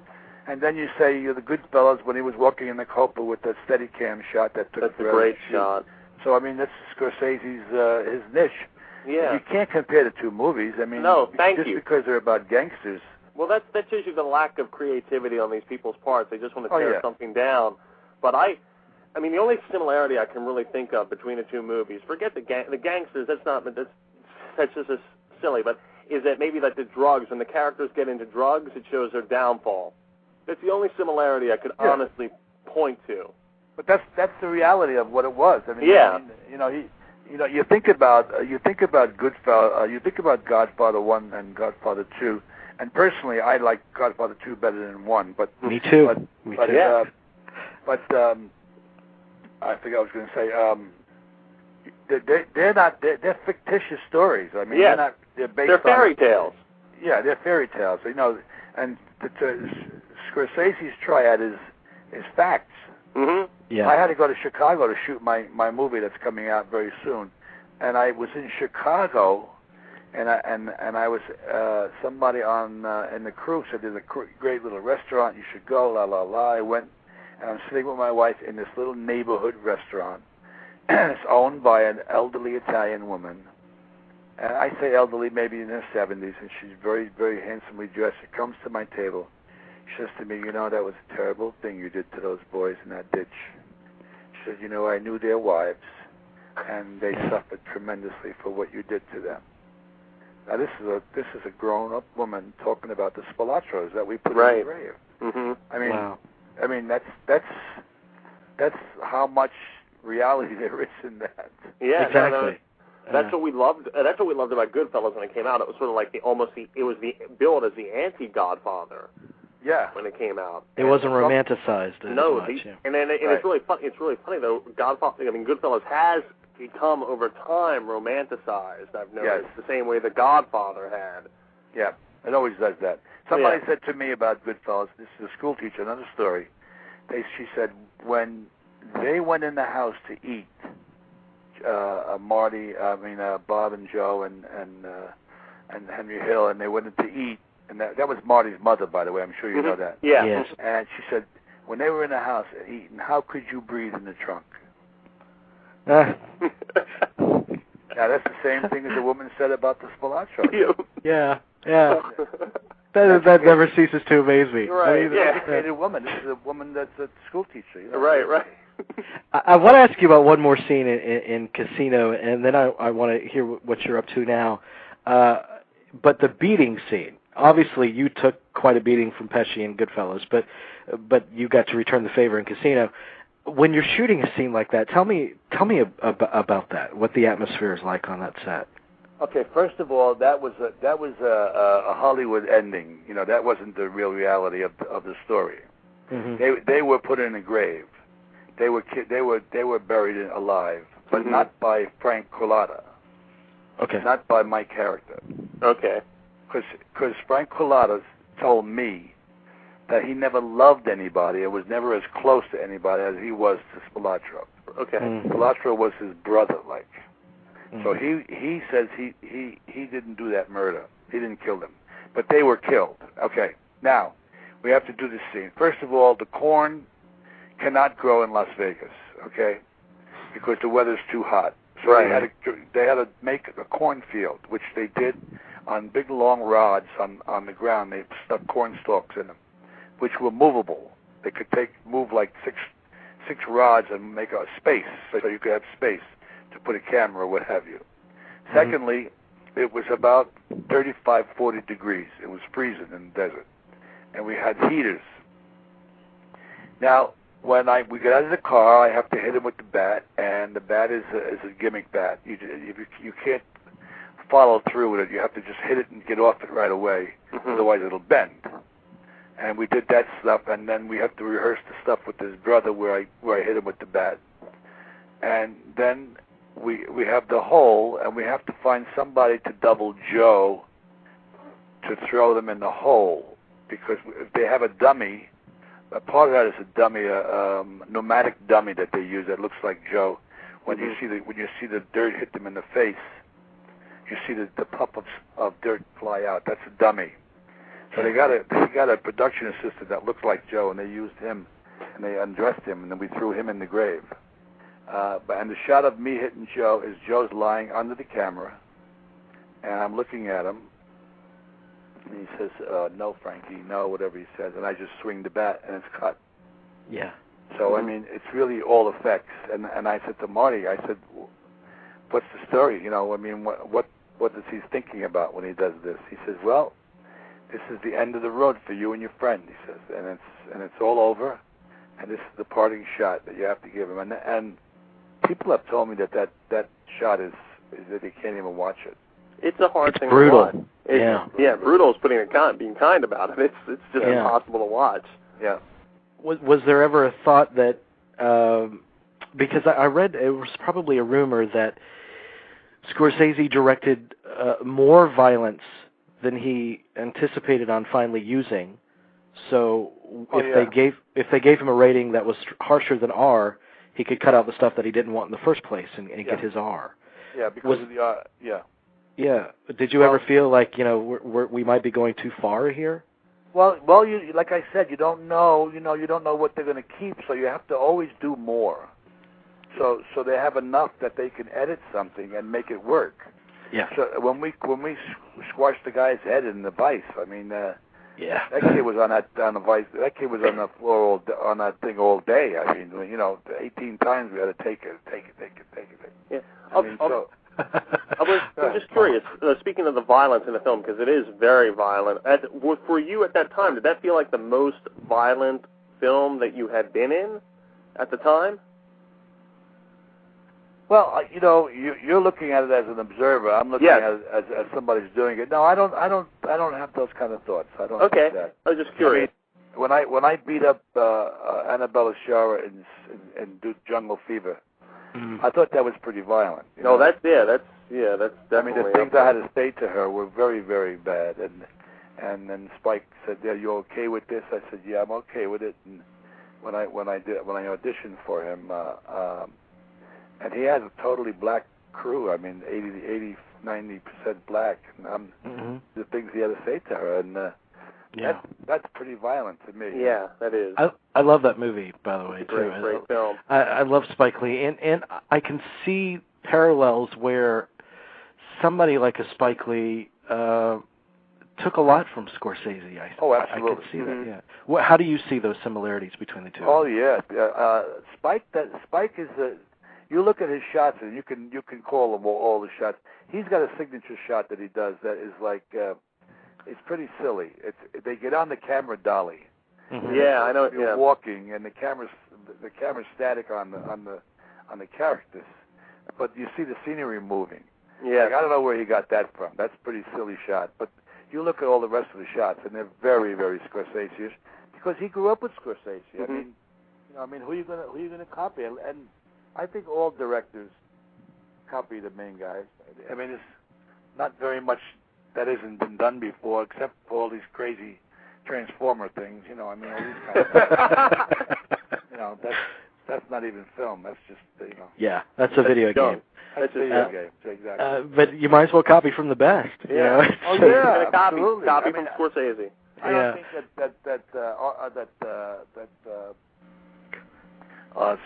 And then you say the Goodfellas when he was walking in the Copa with that Steadicam shot that took. That's a great shot. So I mean, that's Scorsese's his niche. Yeah. You can't compare the two movies. I mean, no, just because they're about gangsters. Well, that shows you the lack of creativity on these people's parts. They just want to tear something down. But I mean, the only similarity I can really think of between the two movies, forget the gangsters. That's just silly. But is that maybe like the drugs? When the characters get into drugs, it shows their downfall. That's the only similarity I could honestly point to. But that's the reality of what it was. I mean, you think about Goodfellas, you think about Godfather 1 and Godfather 2, and personally, I like Godfather 2 better than 1. But me too. But I think I was going to say they're fictitious stories. I mean, they're based on fairy tales. Yeah, they're fairy tales. And Scorsese's triad is facts. Mm-hmm. Yeah. I had to go to Chicago to shoot my movie that's coming out very soon, and I was in Chicago, and I was somebody in the crew said there's a great little restaurant you should go. La la la. I went, and I'm sitting with my wife in this little neighborhood restaurant. It's owned by an elderly Italian woman, and I say elderly, maybe in her 70s, and she's very, very handsomely dressed. She comes to my table. She says to me, that was a terrible thing you did to those boys in that ditch. She said, I knew their wives, and they suffered tremendously for what you did to them. Now, this is a grown-up woman talking about the Spilaccios that we put in the grave. Mm-hmm. I mean, that's how much reality there is in that. Yeah, exactly. That's what we loved. That's what we loved about Goodfellas when it came out. It was sort of like it was billed as the anti-Godfather. Yeah. When it came out, it wasn't romanticized as much. And it's really fun. It's really funny though. Goodfellas has become over time romanticized. I've noticed the same way the Godfather had. Yeah, it always does that. Somebody said to me about Goodfellas. This is a school teacher. Another story. She said when they went in the house to eat. Bob and Joe and Henry Hill, and they went in to eat, and that was Marty's mother, by the way. I'm sure you know that. Yeah. Yes. And she said, when they were in the house eating, how could you breathe in the trunk? Now that's the same thing as the woman said about the Spilaccio. Yeah. That never ceases to amaze me. Right. She's an educated woman. This is a woman that's a school teacher. You know? Right. I want to ask you about one more scene in Casino, and then I want to hear what you're up to now. But the beating scene, obviously you took quite a beating from Pesci in Goodfellas, but you got to return the favor in Casino. When you're shooting a scene like that, tell me about that. What the atmosphere is like on that set. Okay, first of all, that was a Hollywood ending. You know, that wasn't the real reality of the story. Mm-hmm. They were put in a grave. They were buried alive, but not by Frank Collada. Okay. Not by my character. Okay. Because Frank Collada told me that he never loved anybody and was never as close to anybody as he was to Spilaccio. Okay. Spilaccio was his brother, like. So he says he didn't do that murder. He didn't kill them, but they were killed. Okay. Now we have to do this scene. First of all, the corn cannot grow in Las Vegas, okay, because the weather's too hot. So they had to make a cornfield, which they did on big long rods on the ground. They stuck corn stalks in them, which were movable. They could move like six rods and make a space, so you could have space to put a camera or what have you. Mm-hmm. Secondly, it was about 35, 40 degrees. It was freezing in the desert, and we had heaters. Now, when we get out of the car, I have to hit him with the bat, and the bat is a gimmick bat. You can't follow through with it. You have to just hit it and get off it right away, otherwise it'll bend. And we did that stuff, and then we have to rehearse the stuff with his brother where I hit him with the bat. And then we have the hole, and we have to find somebody to double Joe to throw them in the hole, because if they have a dummy. A part of that is a dummy, a pneumatic dummy that they use that looks like Joe. When you see the dirt hit them in the face, you see the puff of dirt fly out. That's a dummy. So they got a production assistant that looks like Joe, and they used him, and they undressed him, and then we threw him in the grave. And the shot of me hitting Joe is Joe's lying under the camera, and I'm looking at him. And he says, no, Frankie, no, whatever he says. And I just swing the bat, and it's cut. Yeah. So, I mean, it's really all effects. And I said to Marty, I said, what's the story? You know, I mean, what is he thinking about when he does this? He says, well, this is the end of the road for you and your friend, he says. And it's all over, and this is the parting shot that you have to give him. And people have told me that shot is that they can't even watch it. It's a hard thing brutal. to watch. Yeah, brutal is being kind about it. It's just impossible to watch. Yeah. Was there ever a thought that, because I read, it was probably a rumor that Scorsese directed more violence than he anticipated on finally using. So if they gave him a rating that was harsher than R, he could cut out the stuff that he didn't want in the first place and get his R. Yeah, because of the R. Yeah. Yeah. Did you ever feel like, you know, we might be going too far here? Well, you, like I said, you don't know. You don't know what they're going to keep, so you have to always do more. So they have enough that they can edit something and make it work. Yeah. So when we squashed the guy's head in the vice, I mean, that kid was on the vice. That kid was on the floor on that thing all day. I mean, 18 times we had to take it. Yeah. I'm just curious, speaking of the violence in the film, because it is very violent, for you at that time, did that feel like the most violent film that you had been in at the time? Well, you're looking at it as an observer. I'm looking at it as somebody who's doing it. No, I don't have those kind of thoughts. I don't think that. I was just curious. I mean, when I beat up Annabella Shaw in Jungle Fever, I thought that was pretty violent. That's definitely. I mean, the things I had to say to her were very, very bad. And then Spike said, "Are you okay with this?" I said, "Yeah, I'm okay with it." And when I auditioned for him. And he has a totally black crew. I mean, 90% black. And the things he had to say to her, and that's pretty violent to me. Yeah, that is. I love that movie, by the way, too. Great film. I love Spike Lee, and I can see parallels where somebody like a Spike Lee took a lot from Scorsese. Absolutely. I can see that. Yeah. How do you see those similarities between the two? Oh yeah, Spike is a. You look at his shots, and you can call them all the shots. He's got a signature shot that he does that is like it's pretty silly. They get on the camera dolly. Mm-hmm. Yeah, I know. You're walking, and the camera's static on the characters, but you see the scenery moving. Yeah, I don't know where he got that from. That's a pretty silly shot. But you look at all the rest of the shots, and they're very, very Scorsese-ish because he grew up with Scorsese. Mm-hmm. I mean, who are you gonna copy? And I think all directors copy the main guys. I mean, it's not very much that hasn't been done before, except for all these crazy Transformer things. I mean, all these kind of that's not even film. That's just Yeah, that's a video game. That's a video game. Exactly. But you might as well copy from the best. Yeah. Oh yeah. Copy I mean, from Scorsese. I don't think that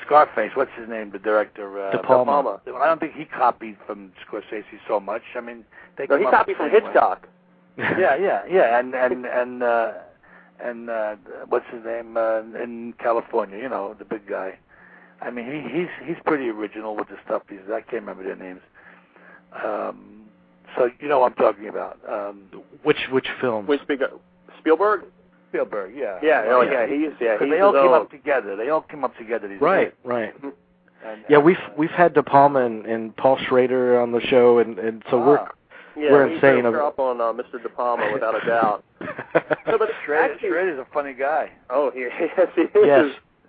Scarface, what's his name, the director? De Palma. I don't think he copied from Scorsese so much. I mean, he copied from Hitchcock. Yeah, and what's his name in California? The big guy. I mean, he's pretty original with the stuff. I can't remember their names. So you know what I'm talking about. Which film? Which big Spielberg? Spielberg, yeah. Yeah, they all came up together. These right. And, we've had De Palma and Paul Schrader on the show, and so we're insane. We're up on Mr. De Palma without a doubt. No, but Schrader's a funny guy. Oh, yes, he is.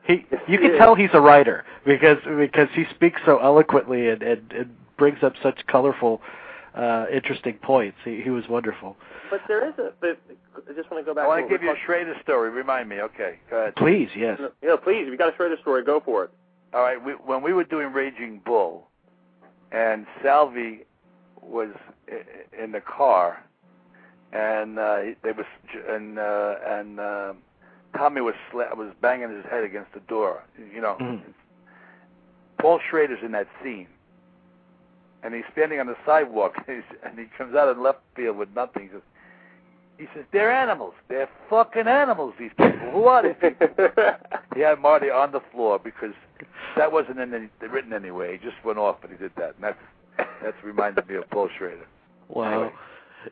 Yes, you can tell he's a writer because he speaks so eloquently and brings up such colorful, interesting points. He was wonderful. But there is I just want to go back. I want to give you a Schrader story. Remind me. Okay, go ahead. Please, yes. Please. If you got a Schrader story, go for it. All right. When we were doing Raging Bull, and Salvi was in the car, and Tommy was banging his head against the door. Paul Schrader's in that scene, and he's standing on the sidewalk, and he comes out in left field with nothing. He says, "They're animals. They're fucking animals, these people. Who are these people?" He had Marty on the floor because that wasn't written anyway. He just went off, but he did that. And that's reminded me of Paul Schrader. Wow.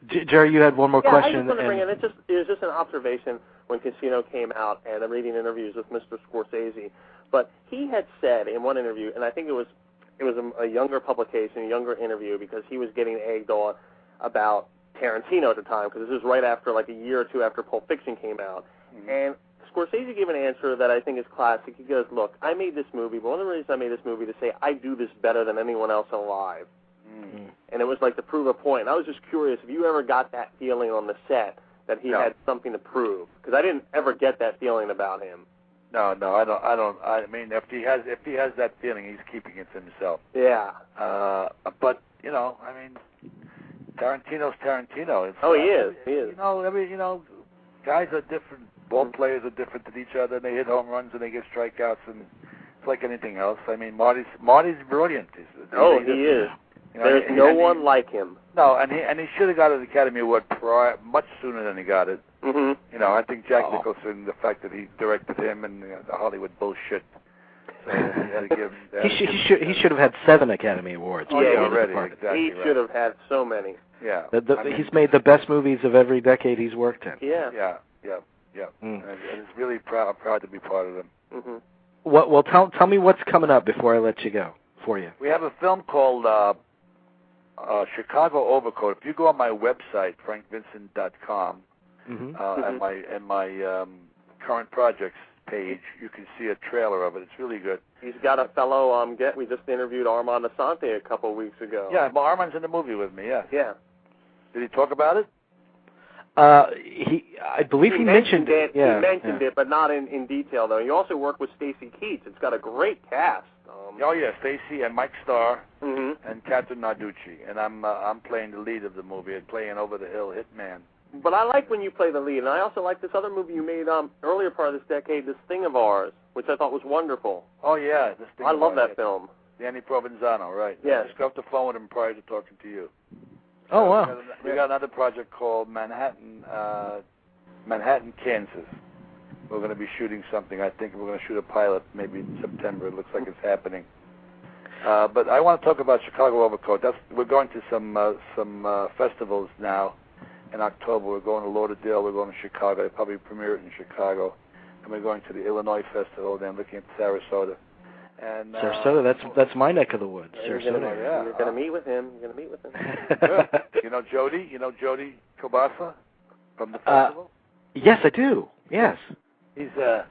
Anyway. Jerry, you had one more question. I just want to bring in, it was just an observation when Casino came out, and I'm reading interviews with Mr. Scorsese. But he had said in one interview, and I think it was a younger publication, a younger interview, because he was getting egged on about Tarantino at the time, because this was right after, like a year or two after Pulp Fiction came out. Mm-hmm. And Scorsese gave an answer that I think is classic. He goes, "Look, I made this movie, but one of the reasons I made this movie to say I do this better than anyone else alive." Mm-hmm. And it was like to prove a point. And I was just curious if you ever got that feeling on the set that he had something to prove, because I didn't ever get that feeling about him. No, I don't. I mean, if he has that feeling, he's keeping it to himself. Yeah. But I mean, Tarantino's Tarantino. He is. Guys are different. Ball players are different than each other. They hit home runs and they get strikeouts, and it's like anything else. I mean, Marty's brilliant. He is. There's no one like him. No, and he should have got an Academy Award much sooner than he got it. Mm-hmm. I think Jack Nicholson, the fact that he directed him and the Hollywood bullshit. So he had to give him he should have had 7 Academy Awards. Already, exactly. He should have had so many. Yeah. He's made the best movies of every decade he's worked in. Yeah. And it's really proud to be part of them. Mm-hmm. Well, tell me what's coming up before I let you go. for you? We have a film called Chicago Overcoat. If you go on my website, frankvincent.com, and my current projects page, you can see a trailer of it. It's really good. He's got a fellow. We just interviewed Armand Assante a couple of weeks ago. Yeah, well, Armand's in the movie with me. Yeah. Yeah. Did he talk about it? I believe he mentioned it. Yeah, he mentioned it, but not in detail, though. He also worked with Stacy Keats. It's got a great cast. Stacy and Mike Starr and Catherine Narducci, and I'm playing the lead of the movie, playing Over the Hill Hitman. But I like when you play the lead, and I also like this other movie you made earlier part of this decade, This Thing of Ours, which I thought was wonderful. Oh yeah, This Thing. I love that film. Danny Provenzano, right? Yes. I just got off the phone with him prior to talking to you. Oh wow. We got another project called Manhattan, Kansas. We're going to be shooting something. I think we're going to shoot a pilot maybe in September. It looks like it's happening. But I want to talk about Chicago Overcoat. We're going to some festivals now. In October, we're going to Lauderdale. We're going to Chicago. They probably premiere it in Chicago, and we're going to the Illinois Festival. Then looking at Sarasota. And Sarasota, that's my neck of the woods. Sarasota. You're going to meet with him. You're going to meet with him. Good. You know Jody? You know Jody Kobasa from the festival? Yes, I do. Yes. He's the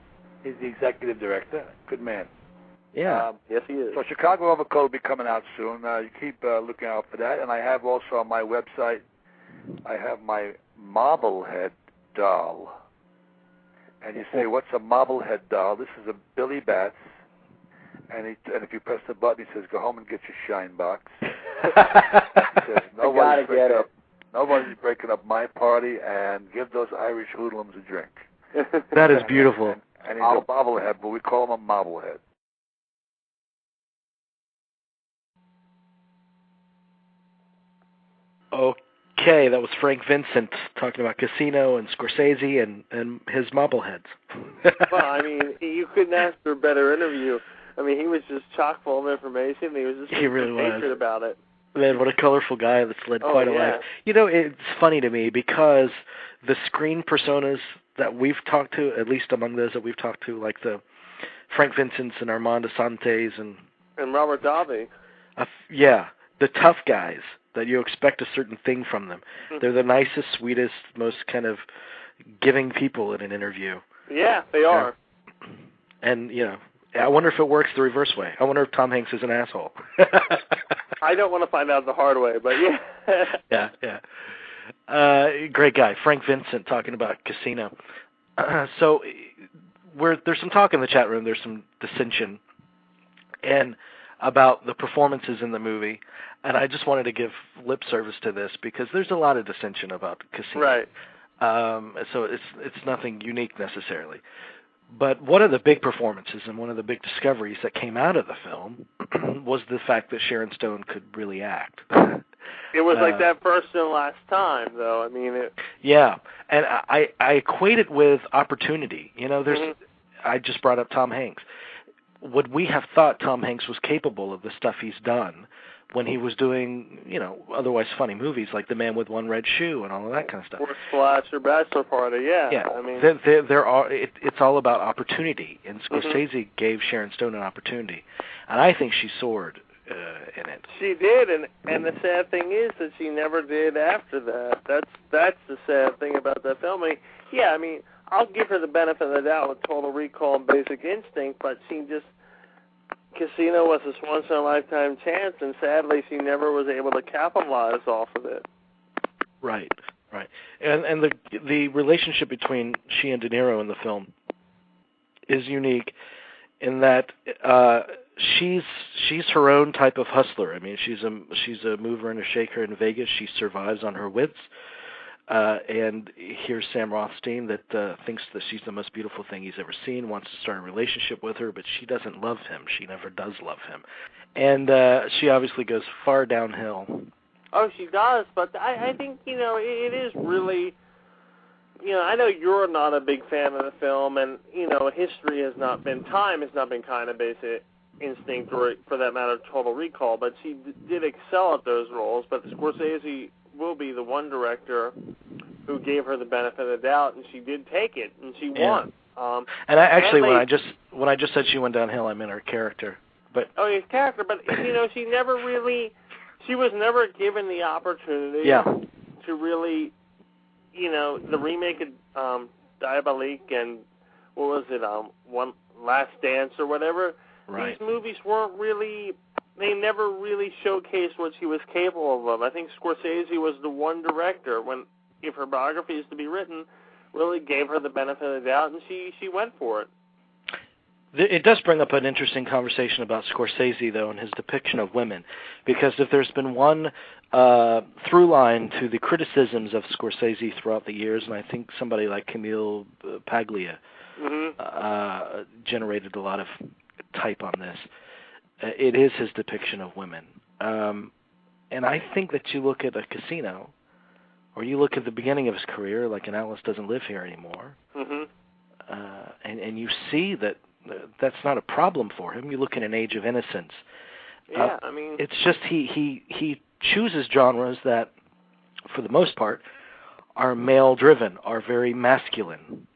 executive director. Good man. Yeah. Yes, he is. So Chicago Overcoat will be coming out soon. You keep looking out for that. And I have also on my website, I have my Marblehead doll. And you say, what's a Marblehead doll? This is a Billy Bats. And if you press the button, he says, go home and get your shine box. He says, nobody's breaking up my party, and give those Irish hoodlums a drink. That is beautiful. And he's a bobblehead, but we call him a Marblehead. Okay, that was Frank Vincent talking about Casino and Scorsese and his Mobbleheads. Well, I mean, you couldn't ask for a better interview. I mean, he was just chock full of information. He was just hatred about it. Man, what a colorful guy that's led quite a life. You know, it's funny to me because the screen personas that we've talked to, at least among those that we've talked to, like the Frank Vincents and Armand Assantes and Robert Davi. The tough guys that you expect a certain thing from them. They're the nicest, sweetest, most kind of giving people in an interview. Yeah, they are. And, you know, I wonder if it works the reverse way. I wonder if Tom Hanks is an asshole. I don't want to find out the hard way, but yeah. Yeah. Great guy. Frank Vincent talking about Casino. So there's some talk in the chat room. There's some dissension and about the performances in the movie. And I just wanted to give lip service to this because there's a lot of dissension about Casino. Right. So it's nothing unique necessarily. But one of the big performances and one of the big discoveries that came out of the film was the fact that Sharon Stone could really act. It was like that first and last time, though. I mean, Yeah, and I equate it with opportunity. You know, I just brought up Tom Hanks. Would we have thought Tom Hanks was capable of the stuff he's done when he was doing, you know, otherwise funny movies like The Man with One Red Shoe and all of that kind of stuff? Or Splash or Bachelor Party, yeah. I mean, it's all about opportunity, and Scorsese gave Sharon Stone an opportunity, and I think she soared in it. She did, and the sad thing is that she never did after that. That's the sad thing about that film. I mean, I'll give her the benefit of the doubt with Total Recall and Basic Instinct, but Casino was this once-in-a-lifetime chance, and sadly she never was able to capitalize off of it. Right. And the relationship between she and De Niro in the film is unique in that she's her own type of hustler. I mean, she's a mover and a shaker in Vegas. She survives on her wits. And here's Sam Rothstein that thinks that she's the most beautiful thing he's ever seen, wants to start a relationship with her, but she doesn't love him. She never does love him. And she obviously goes far downhill. Oh, she does, but I think, you know, it is really, you know, I know you're not a big fan of the film, and, you know, time has not been kind of Basic Instinct, or for that matter, Total Recall, but she did excel at those roles, but Scorsese will be the one director who gave her the benefit of the doubt, and she did take it, and she won. And I actually, when I just said she went downhill, I meant her character. But his character, but she was never given the opportunity to really, the remake of Diabolique and what was it, One Last Dance or whatever. right. These movies weren't really. They never really showcased what she was capable of. I think Scorsese was the one director, if her biography is to be written, really gave her the benefit of the doubt, and she went for it. It does bring up an interesting conversation about Scorsese, though, and his depiction of women, because if there's been one through line to the criticisms of Scorsese throughout the years, and I think somebody like Camille Paglia generated a lot of type on this, it is his depiction of women. And I think that you look at a Casino, or you look at the beginning of his career, like in Alice Doesn't Live Here Anymore, and you see that that's not a problem for him. You look at An Age of Innocence. Yeah, it's just he chooses genres that, for the most part, are male-driven, are very masculine.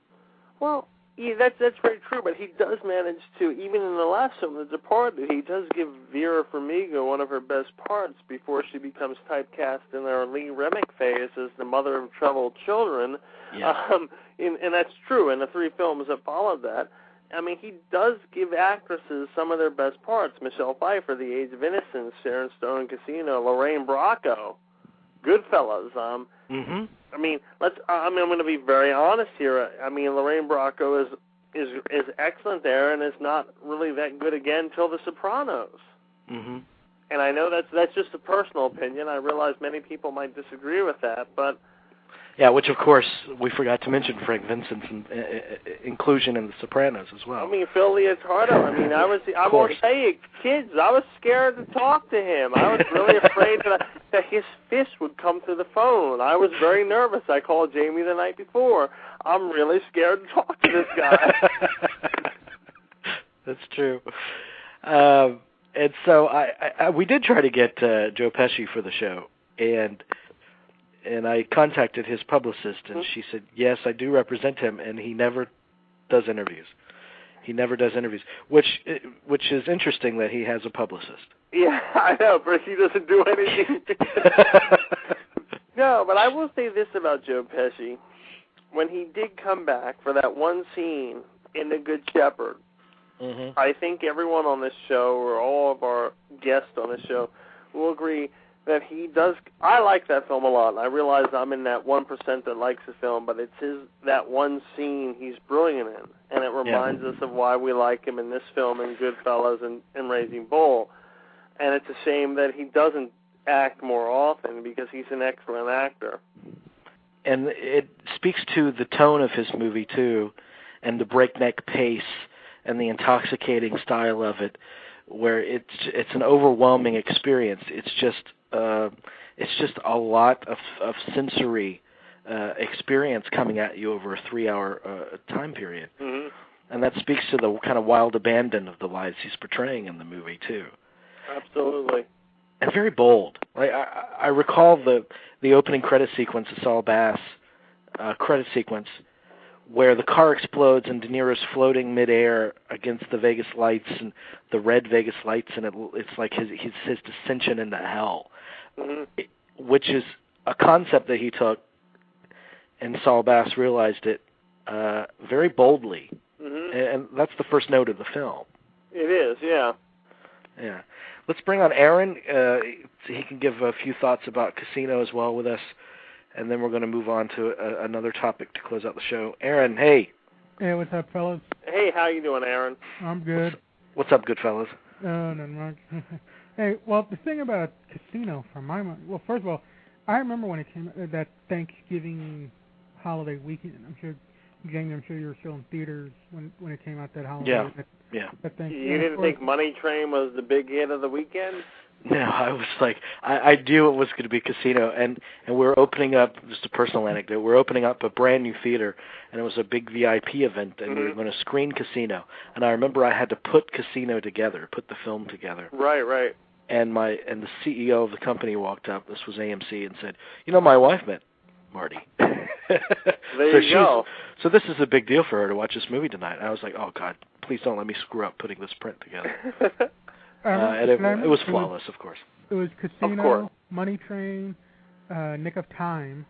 Well, yeah, that's very true, but he does manage to, even in the last film, The Departed, he does give Vera Farmiga one of her best parts before she becomes typecast in her Lee Remick phase as the mother of troubled children. Yeah. And that's true in the 3 films that followed that. He does give actresses some of their best parts. Michelle Pfeiffer, The Age of Innocence, Sharon Stone, Casino, Lorraine Bracco, Goodfellas. I'm going to be very honest here. Lorraine Bracco is excellent there, and is not really that good again until The Sopranos. Mm-hmm. And I know that's just a personal opinion. I realize many people might disagree with that, but. Yeah, which of course we forgot to mention Frank Vincent's inclusion in The Sopranos as well. Phil Leotardo. I won't say it, kids. I was scared to talk to him. I was really afraid that his fist would come through the phone. I was very nervous. I called Jamie the night before. I'm really scared to talk to this guy. That's true. And so we did try to get Joe Pesci for the show, and I contacted his publicist, and she said, yes, I do represent him, and he never does interviews. He never does interviews, which is interesting that he has a publicist. Yeah, I know, but he doesn't do anything. No, but I will say this about Joe Pesci. When he did come back for that one scene in The Good Shepherd, I think everyone on this show, or all of our guests on this show, will agree that he does. I like that film a lot, and I realize I'm in that 1% that likes the film, but it's that one scene he's brilliant in, and it reminds us of why we like him in this film and Goodfellas and Raising Bull. And it's a shame that he doesn't act more often, because he's an excellent actor. And it speaks to the tone of his movie too, and the breakneck pace and the intoxicating style of it, where it's an overwhelming experience. It's just a lot of sensory experience coming at you over a 3-hour time period. And that speaks to the kind of wild abandon of the lives he's portraying in the movie too. Absolutely. And very bold. Like I recall the opening credit sequence, the Saul Bass credit sequence, where the car explodes and De Niro's floating midair against the Vegas lights, and the red Vegas lights, and it's like his descension into hell, which is a concept that he took, and Saul Bass realized it very boldly, and that's the first note of the film. It is, yeah. Yeah. Let's bring on Aaron. He can give a few thoughts about Casino as well with us, and then we're going to move on to another topic to close out the show. Aaron, hey. Hey, what's up, fellas? Hey, how you doing, Aaron? I'm good. What's up, good fellas? Nothing much. Hey, well, the thing about Casino, from my mind, well, first of all, I remember when it came that Thanksgiving holiday weekend. I'm sure, Jamie, you were still in theaters when it came out that holiday. Yeah. You didn't think Money Train was the big hit of the weekend? No, I was like, I knew it was going to be Casino, and we're opening up, just a personal anecdote, we're opening up a brand new theater, and it was a big VIP event, and we were going to screen Casino, and I remember I had to put Casino together, put the film together. Right. And the CEO of the company walked up, this was AMC, and said, my wife met Marty. There you go. So this is a big deal for her to watch this movie tonight. And I was like, oh, God, please don't let me screw up putting this print together. And it was flawless, of course. It was Casino, Money Train, Nick of Time.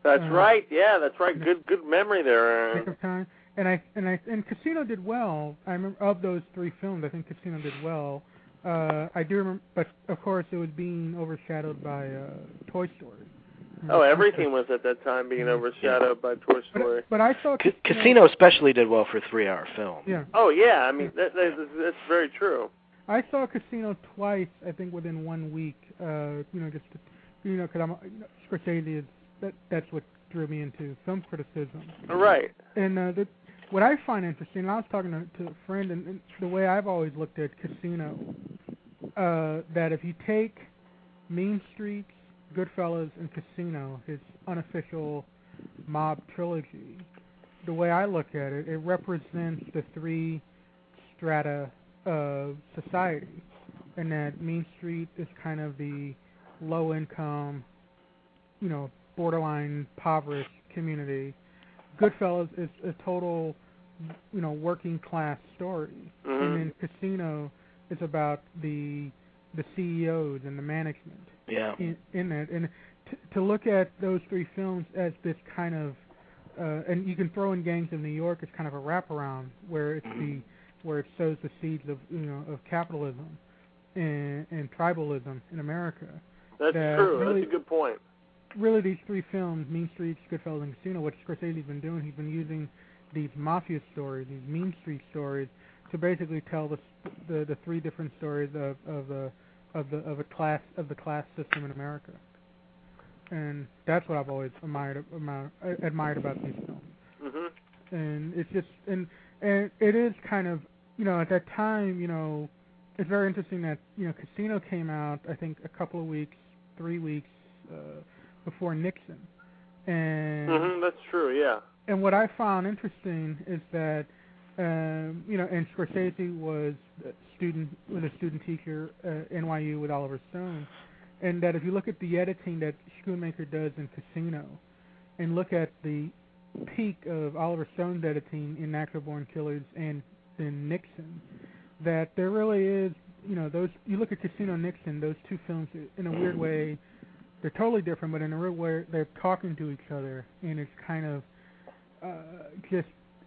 That's right. Yeah, that's right. Good memory there, Aaron. Nick of Time. And Casino did well. I remember of those three films, I think Casino did well. I do remember, but of course it was being overshadowed by Toy Story. Everything was at that time being overshadowed by Toy Story. But I saw Casino especially did well for a 3-hour film. Yeah. Oh yeah, I mean that's very true. I saw Casino twice, I think within 1 week. Because I'm Scorsese is that's what drew me into film criticism. Right. And what I find interesting, and I was talking to a friend, and the way I've always looked at Casino, that if you take Mean Streets, Goodfellas, and Casino, his unofficial mob trilogy, the way I look at it, it represents the three strata of society, and that Mean Street is kind of the low-income, borderline impoverished community. Goodfellas is a total, working-class story, and then Casino is about the CEOs and the management. Yeah. In that, and to look at those three films as this kind of, and you can throw in Gangs of New York as kind of a wraparound where it's where it sows the seeds of of capitalism and tribalism in America. That's true. Really, that's a good point. Really, these three films, Mean Streets, Goodfellas, and Casino, what Scorsese's been doing, he's been using these mafia stories, these Mean Street stories, to basically tell the three different stories of the class system in America, and that's what I've always admired about these films. Mm-hmm. And it's just and it is kind of at that time it's very interesting that Casino came out I think a couple of weeks, 3 weeks before Nixon, and that's true, yeah. And what I found interesting is that and Scorsese was a student teacher at NYU with Oliver Stone, and that if you look at the editing that Schoonmaker does in Casino, and look at the peak of Oliver Stone's editing in Natural Born Killers and in Nixon, that there really is those. You look at Casino and Nixon; those two films, in a weird way, they're totally different, but in a real way, they're talking to each other, and it's kind of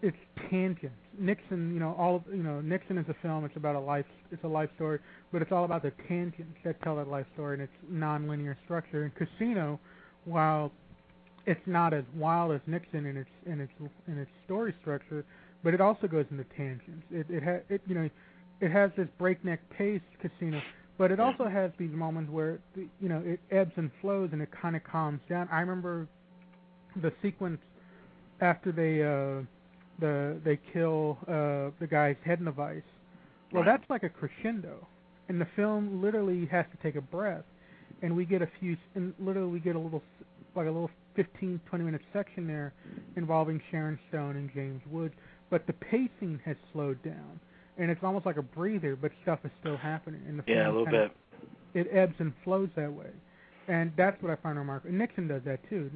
it's tangents. Nixon, Nixon is a film. It's about it's a life story, but it's all about the tangents that tell that life story, and it's non-linear structure. And Casino, while it's not as wild as Nixon in its story structure, but it also goes into tangents. It has this breakneck pace, Casino, but it also has these moments where it ebbs and flows and it kind of calms down. I remember the sequence after they kill the guy's head in the vice. Well, that's like a crescendo, and the film literally has to take a breath, and we get a little 15-20 minute section there involving Sharon Stone and James Woods, but the pacing has slowed down, and it's almost like a breather, but stuff is still happening. And the film a little bit. It ebbs and flows that way, and that's what I find remarkable. And Nixon does that too.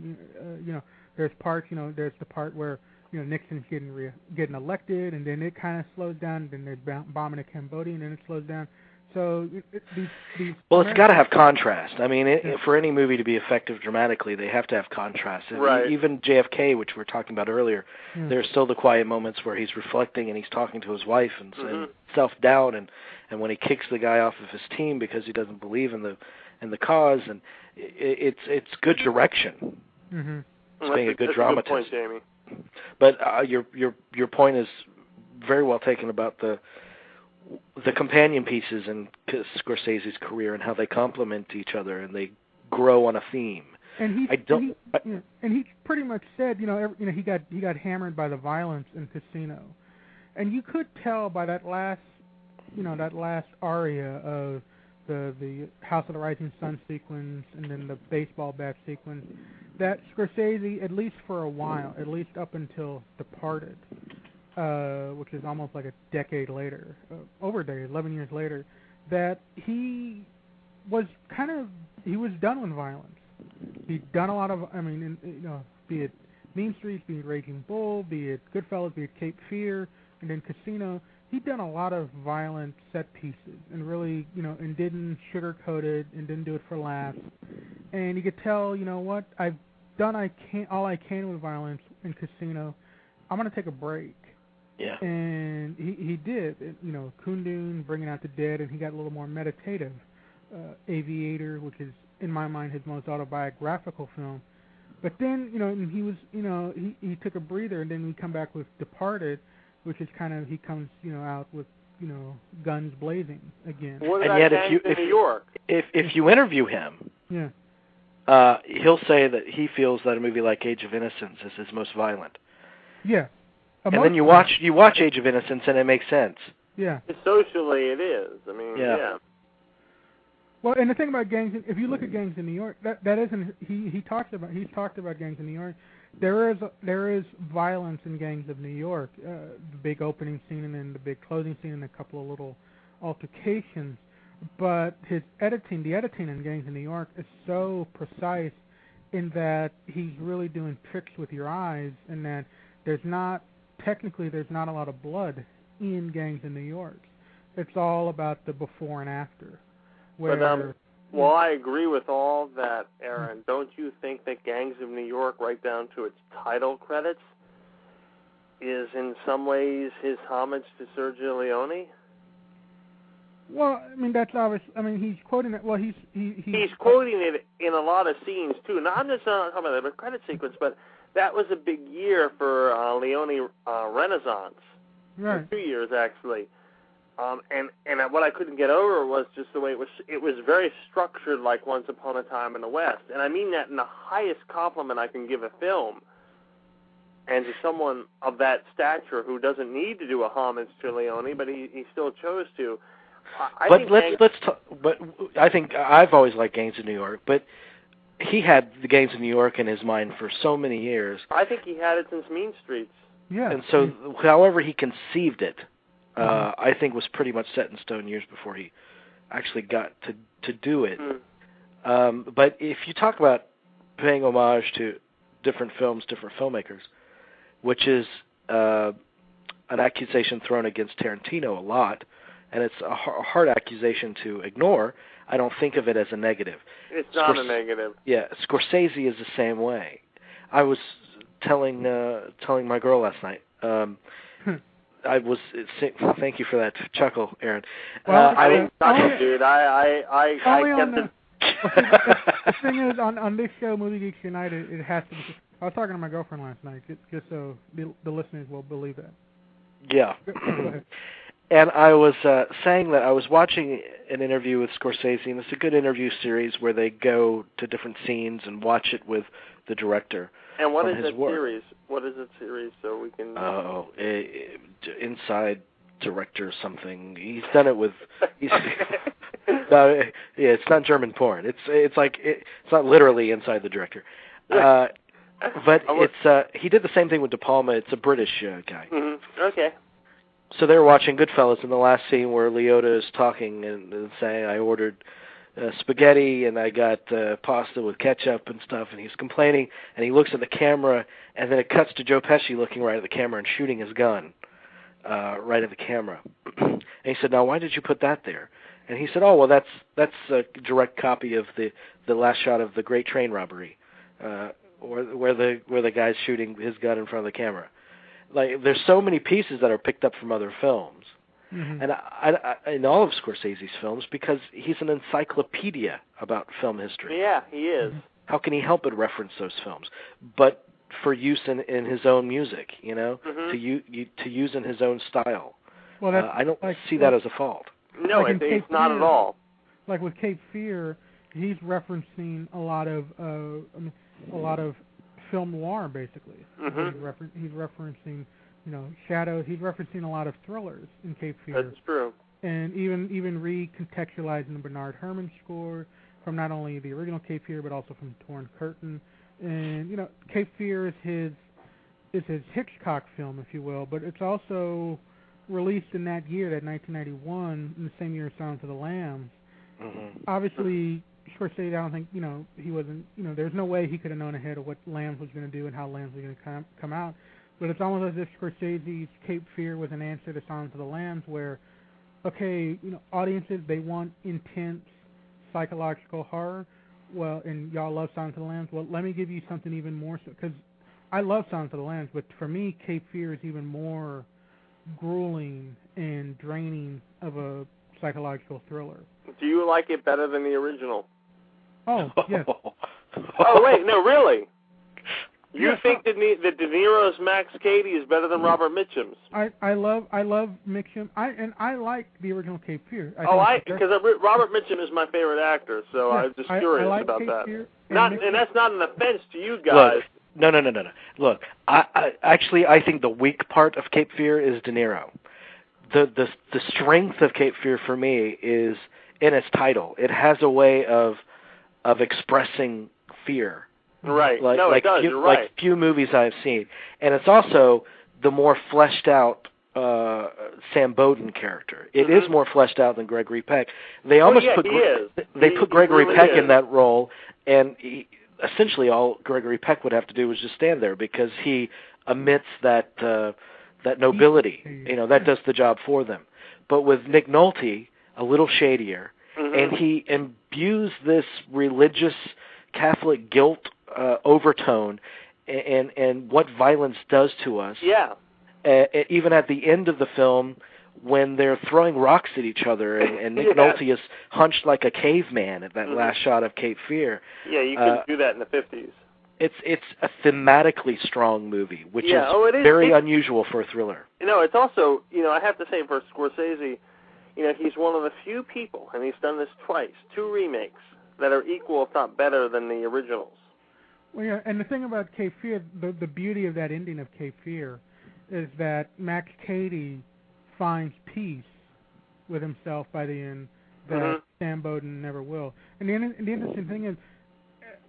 There's parts. There's the part where Nixon's getting elected, and then it kind of slows down. And then there's bombing of Cambodia, and then it slows down. So these well, it's got to have contrast. I mean, for any movie to be effective dramatically, they have to have contrast. Right. Even JFK, which we were talking about earlier, there's still the quiet moments where he's reflecting and he's talking to his wife and self-doubt, and when he kicks the guy off of his team because he doesn't believe in the cause, and it's good direction. Mm-hmm. It's being a good dramatist. That's a good point, Jamie. But your point is very well taken about the companion pieces in Scorsese's career and how they complement each other and they grow on a theme. And he pretty much said, he got hammered by the violence in Casino, and you could tell by that last aria of the House of the Rising Sun sequence and then the baseball bat sequence, that Scorsese, at least for a while, at least up until Departed, which is almost like a decade later, over a decade, 11 years later, that he was done with violence. He'd done a lot of, be it Mean Streets, be it Raging Bull, be it Goodfellas, be it Cape Fear, and then Casino. he'd done a lot of violent set pieces and really, and didn't sugarcoat it and didn't do it for laughs. And you could tell, what, I've done all I can with violence in Casino. I'm going to take a break. Yeah. And he did. Kundun, Bringing Out the Dead, and he got a little more meditative. Aviator, which is, in my mind, his most autobiographical film. But then, he was, he took a breather, and then we come back with Departed, which is kind of, he comes, out with, guns blazing again. What And about yet, Gangs in New York? if you interview him, Yeah. He'll say that he feels that a movie like Age of Innocence is his most violent. Yeah. And then you watch Age of Innocence, and it makes sense. Yeah. Socially, it is. I mean, yeah. Well, and the thing about Gangs, if you look at Gangs in New York, that isn't, he's talked about Gangs in New York. There is violence in Gangs of New York. The big opening scene and then the big closing scene and a couple of little altercations. But the editing in Gangs in New York is so precise in that he's really doing tricks with your eyes, and that there's not a lot of blood in Gangs in New York. It's all about the before and after. Well, I agree with all that, Aaron. Don't you think that Gangs of New York, right down to its title credits, is in some ways his homage to Sergio Leone? Well, I mean, that's obvious. I mean, he's quoting it. Well, he's quoting it in a lot of scenes too. Not just talking about the credit sequence, but that was a big year for Leone Renaissance. Right. 2 years actually. And what I couldn't get over was just the way it was very structured like Once Upon a Time in the West. And I mean that in the highest compliment I can give a film. And to someone of that stature who doesn't need to do a homage to Leone, but he still chose to. But I think I've always liked Gangs of New York, but he had the Gangs of New York in his mind for so many years. I think he had it since Mean Streets. Yeah. And so, however he conceived it, I think was pretty much set in stone years before he actually got to do it. But if you talk about paying homage to different films, different filmmakers, which is an accusation thrown against Tarantino a lot, and it's a hard accusation to ignore, I don't think of it as a negative. It's not a negative. Yeah, Scorsese is the same way. I was telling my girl last night. Thank you for that chuckle, Aaron. Well, I didn't touch it, dude. I kept it. The thing is, on this show, Movie Geeks United, it has to be. I was talking to my girlfriend last night, just so the listeners will believe that. Yeah. Go ahead. And I was saying that I was watching an interview with Scorsese, and it's a good interview series where they go to different scenes and watch it with the director. And what is that work. series? What is it series so we can... Inside Director something. He's done it with... it's not German porn. It's not literally Inside the Director. But he did the same thing with De Palma. It's a British guy. Mm-hmm. Okay. So they were watching Goodfellas in the last scene where Liotta is talking and saying, I ordered spaghetti and I got pasta with ketchup and stuff, and he's complaining, and he looks at the camera, and then it cuts to Joe Pesci looking right at the camera and shooting his gun right at the camera. And he said, now why did you put that there? And he said, oh, well, that's a direct copy of the last shot of The Great Train Robbery, where the guy's shooting his gun in front of the camera. Like, there's so many pieces that are picked up from other films. Mm-hmm. And I in all of Scorsese's films, because he's an encyclopedia about film history. Yeah, he is. How can he help but reference those films? But for use in his own music, mm-hmm. to use in his own style. Well, I don't see that as a fault. No, like it's not at all. Like with Cape Fear, he's referencing a lot of film noir, basically. Mm-hmm. He's referencing, shadows. He's referencing a lot of thrillers in Cape Fear. That's true. And even recontextualizing the Bernard Herrmann score from not only the original Cape Fear but also from Torn Curtain. And Cape Fear is his Hitchcock film, if you will, but it's also released in that year, that 1991, in the same year as Silence of the Lambs. Mm-hmm. Obviously, Scorsese, I don't think, he wasn't, there's no way he could have known ahead of what Lambs was going to do and how Lambs was going to come out. but it's almost as if Scorsese's Cape Fear was an answer to Silence of the Lambs, where, okay, audiences, they want intense psychological horror. Well, and y'all love Silence of the Lambs. Well, let me give you something even more so, because I love Silence of the Lambs, but for me, Cape Fear is even more grueling and draining of a psychological thriller. Do you like it better than the original? Oh, yes. Oh, wait, no, really? You think that De Niro's Max Cady is better than Robert Mitchum's? I love Mitchum. I like the original Cape Fear. Because Robert Mitchum is my favorite actor, so I was just curious about that. Fear and that's not an offense to you guys. Look, no. Look, I think the weak part of Cape Fear is De Niro. The strength of Cape Fear for me is in its title. It has a way of expressing fear. Right. It does. You're right. Like few movies I've seen. And it's also the more fleshed out Sam Bowden character. It is more fleshed out than Gregory Peck. They almost put Gregory Peck in that role, and essentially all Gregory Peck would have to do was just stand there, because he emits that nobility. That does the job for them. But with Nick Nolte, a little shadier, and he imbues this religious Catholic guilt overtone and what violence does to us. Yeah. Even at the end of the film, when they're throwing rocks at each other, and Nick Nolte is hunched like a caveman at that last shot of Cape Fear. Yeah, you couldn't do that in the 50s. It's a thematically strong movie, which is very unusual for a thriller. It's also, I have to say, for Scorsese, he's one of the few people, and he's done this twice, 2 remakes, that are equal, if not better, than the originals. Well, yeah, and the thing about Cape Fear, the beauty of that ending of Cape Fear is that Max Cady finds peace with himself by the end that Sam Bowden never will. And the interesting thing is,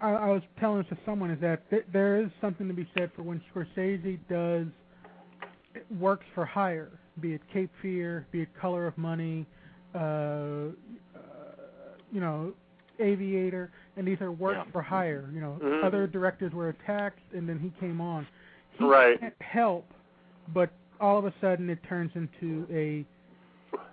I was telling this to someone, is that there is something to be said for when Scorsese does works for hire, be it Cape Fear, be it Color of Money, Aviator, and these are works for hire. Other directors were attacked, and then he came on. He can't help, but all of a sudden it turns into a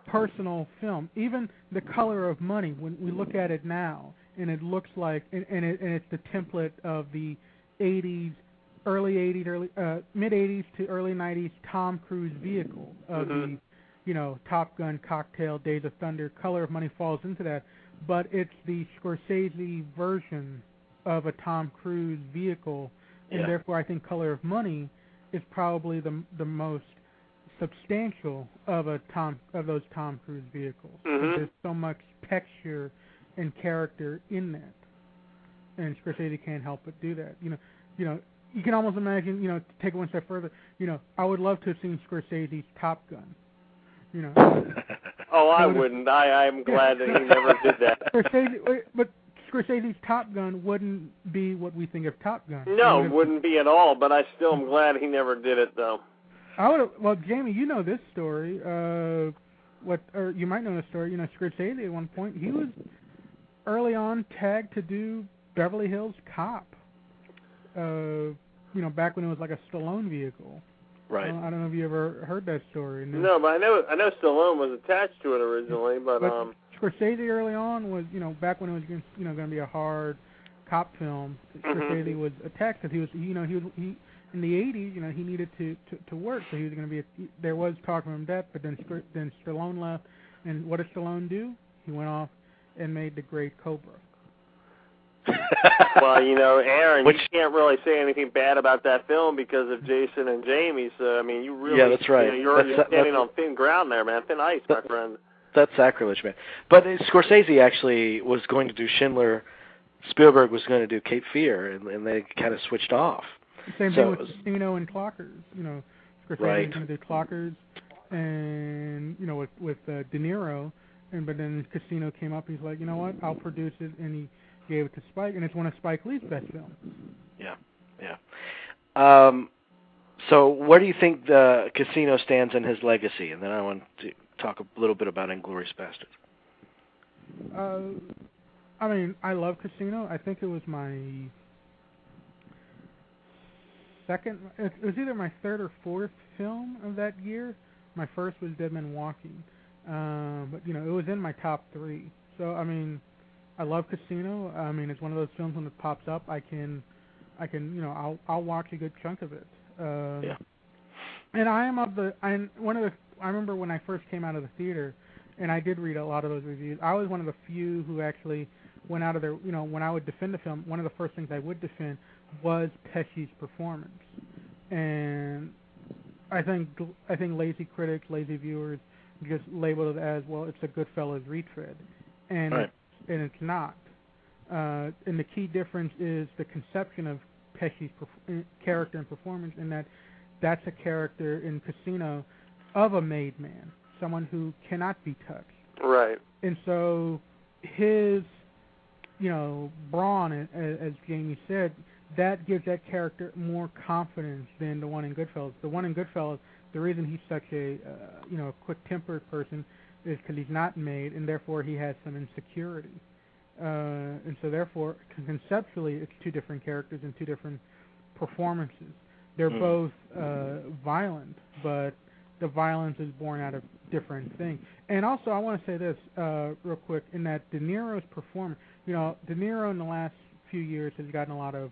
personal film. Even The Color of Money, when we look at it now, and it looks like, and it's the template of the 80s, mid 80s to early 90s Tom Cruise vehicle of the, Top Gun, Cocktail, Days of Thunder. Color of Money falls into that. But it's the Scorsese version of a Tom Cruise vehicle, and therefore I think Color of Money is probably the most substantial of those Tom Cruise vehicles. There's so much texture and character in that, and Scorsese can't help but do that. You can almost imagine. To take it one step further. I would love to have seen Scorsese's Top Gun. Oh, I wouldn't. I'm glad that he never did that. But Scorsese's Top Gun wouldn't be what we think of Top Gun. No, it wouldn't be at all, but I still am glad he never did it, though. Well, Jamie, you know this story. Or you might know this story. Scorsese at one point, he was early on tagged to do Beverly Hills Cop. Back when it was like a Stallone vehicle. Right. I don't know if you ever heard that story. No, but I know Stallone was attached to it originally, but Scorsese early on was, back when it was going to be a hard cop film. Scorsese was attached because he was in the 80s. He needed to work, so he was going to be. There was talk of him death, but then Stallone left, and what did Stallone do? He went off and made The Great Cobra. Well, Aaron, you can't really say anything bad about that film because of Jason and Jamie. So, you really, that's right. You're standing on thin ground there, man, thin ice, my friend. That's sacrilege, man. But Scorsese actually was going to do Schindler. Spielberg was going to do Cape Fear, and they kind of switched off. Same thing with Casino and Clockers. Scorsese was going to do Clockers, and with De Niro, but then Casino came up. He's like, you know what? I'll produce it, and he gave it to Spike, and it's one of Spike Lee's best films. Yeah. So where do you think the Casino stands in his legacy? And then I want to talk a little bit about Inglourious Basterds. I love Casino. I think it was my second. It was either my third or fourth film of that year. My first was Dead Men Walking, but it was in my top 3. So I mean, I love Casino. I mean, it's one of those films when it pops up, I'll watch a good chunk of it. Yeah. And I remember when I first came out of the theater, and I did read a lot of those reviews. I was one of the few who actually went out of their, when I would defend the film, one of the first things I would defend was Pesci's performance. And I think lazy critics, lazy viewers just labeled it as, well, it's a Goodfellas retread. And right. And it's not. And the key difference is the conception of Pesci's character and performance, in that that's a character in Casino of a made man, someone who cannot be touched. Right. And so his, brawn, as Jamie said, that gives that character more confidence than the one in Goodfellas. The one in Goodfellas, the reason he's such a, quick-tempered person is because he's not made, and therefore he has some insecurity. And so therefore, conceptually, it's two different characters and two different performances. They're both violent, but the violence is born out of different things. And also, I want to say this real quick, in that De Niro's performance, De Niro in the last few years has gotten a lot of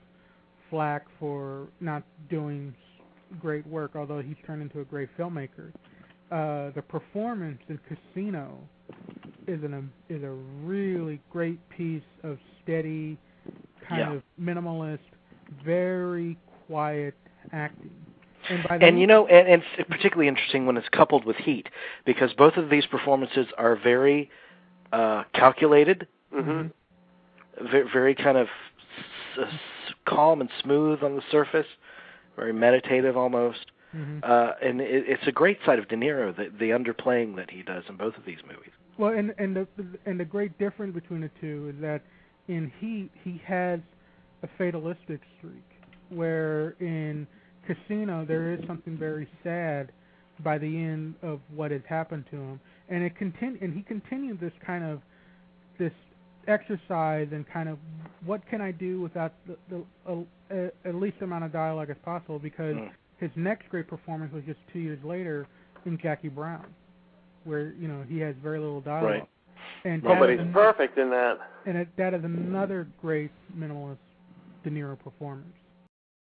flack for not doing great work, although he's turned into a great filmmaker. The performance in Casino is a really great piece of steady, kind of minimalist, very quiet acting. And it's particularly interesting when it's coupled with heat, because both of these performances are very calculated, very kind of calm and smooth on the surface, very meditative almost. And it's a great side of De Niro, the underplaying that he does in both of these movies. Well, and the great difference between the two is that in Heat, he has a fatalistic streak, where in Casino there is something very sad by the end of what has happened to him, and he continued this kind of this exercise and kind of, what can I do without the least amount of dialogue as possible, because his next great performance was just 2 years later in Jackie Brown, where he has very little dialogue. Right. And but he's perfect in that. And that is another great minimalist De Niro performance.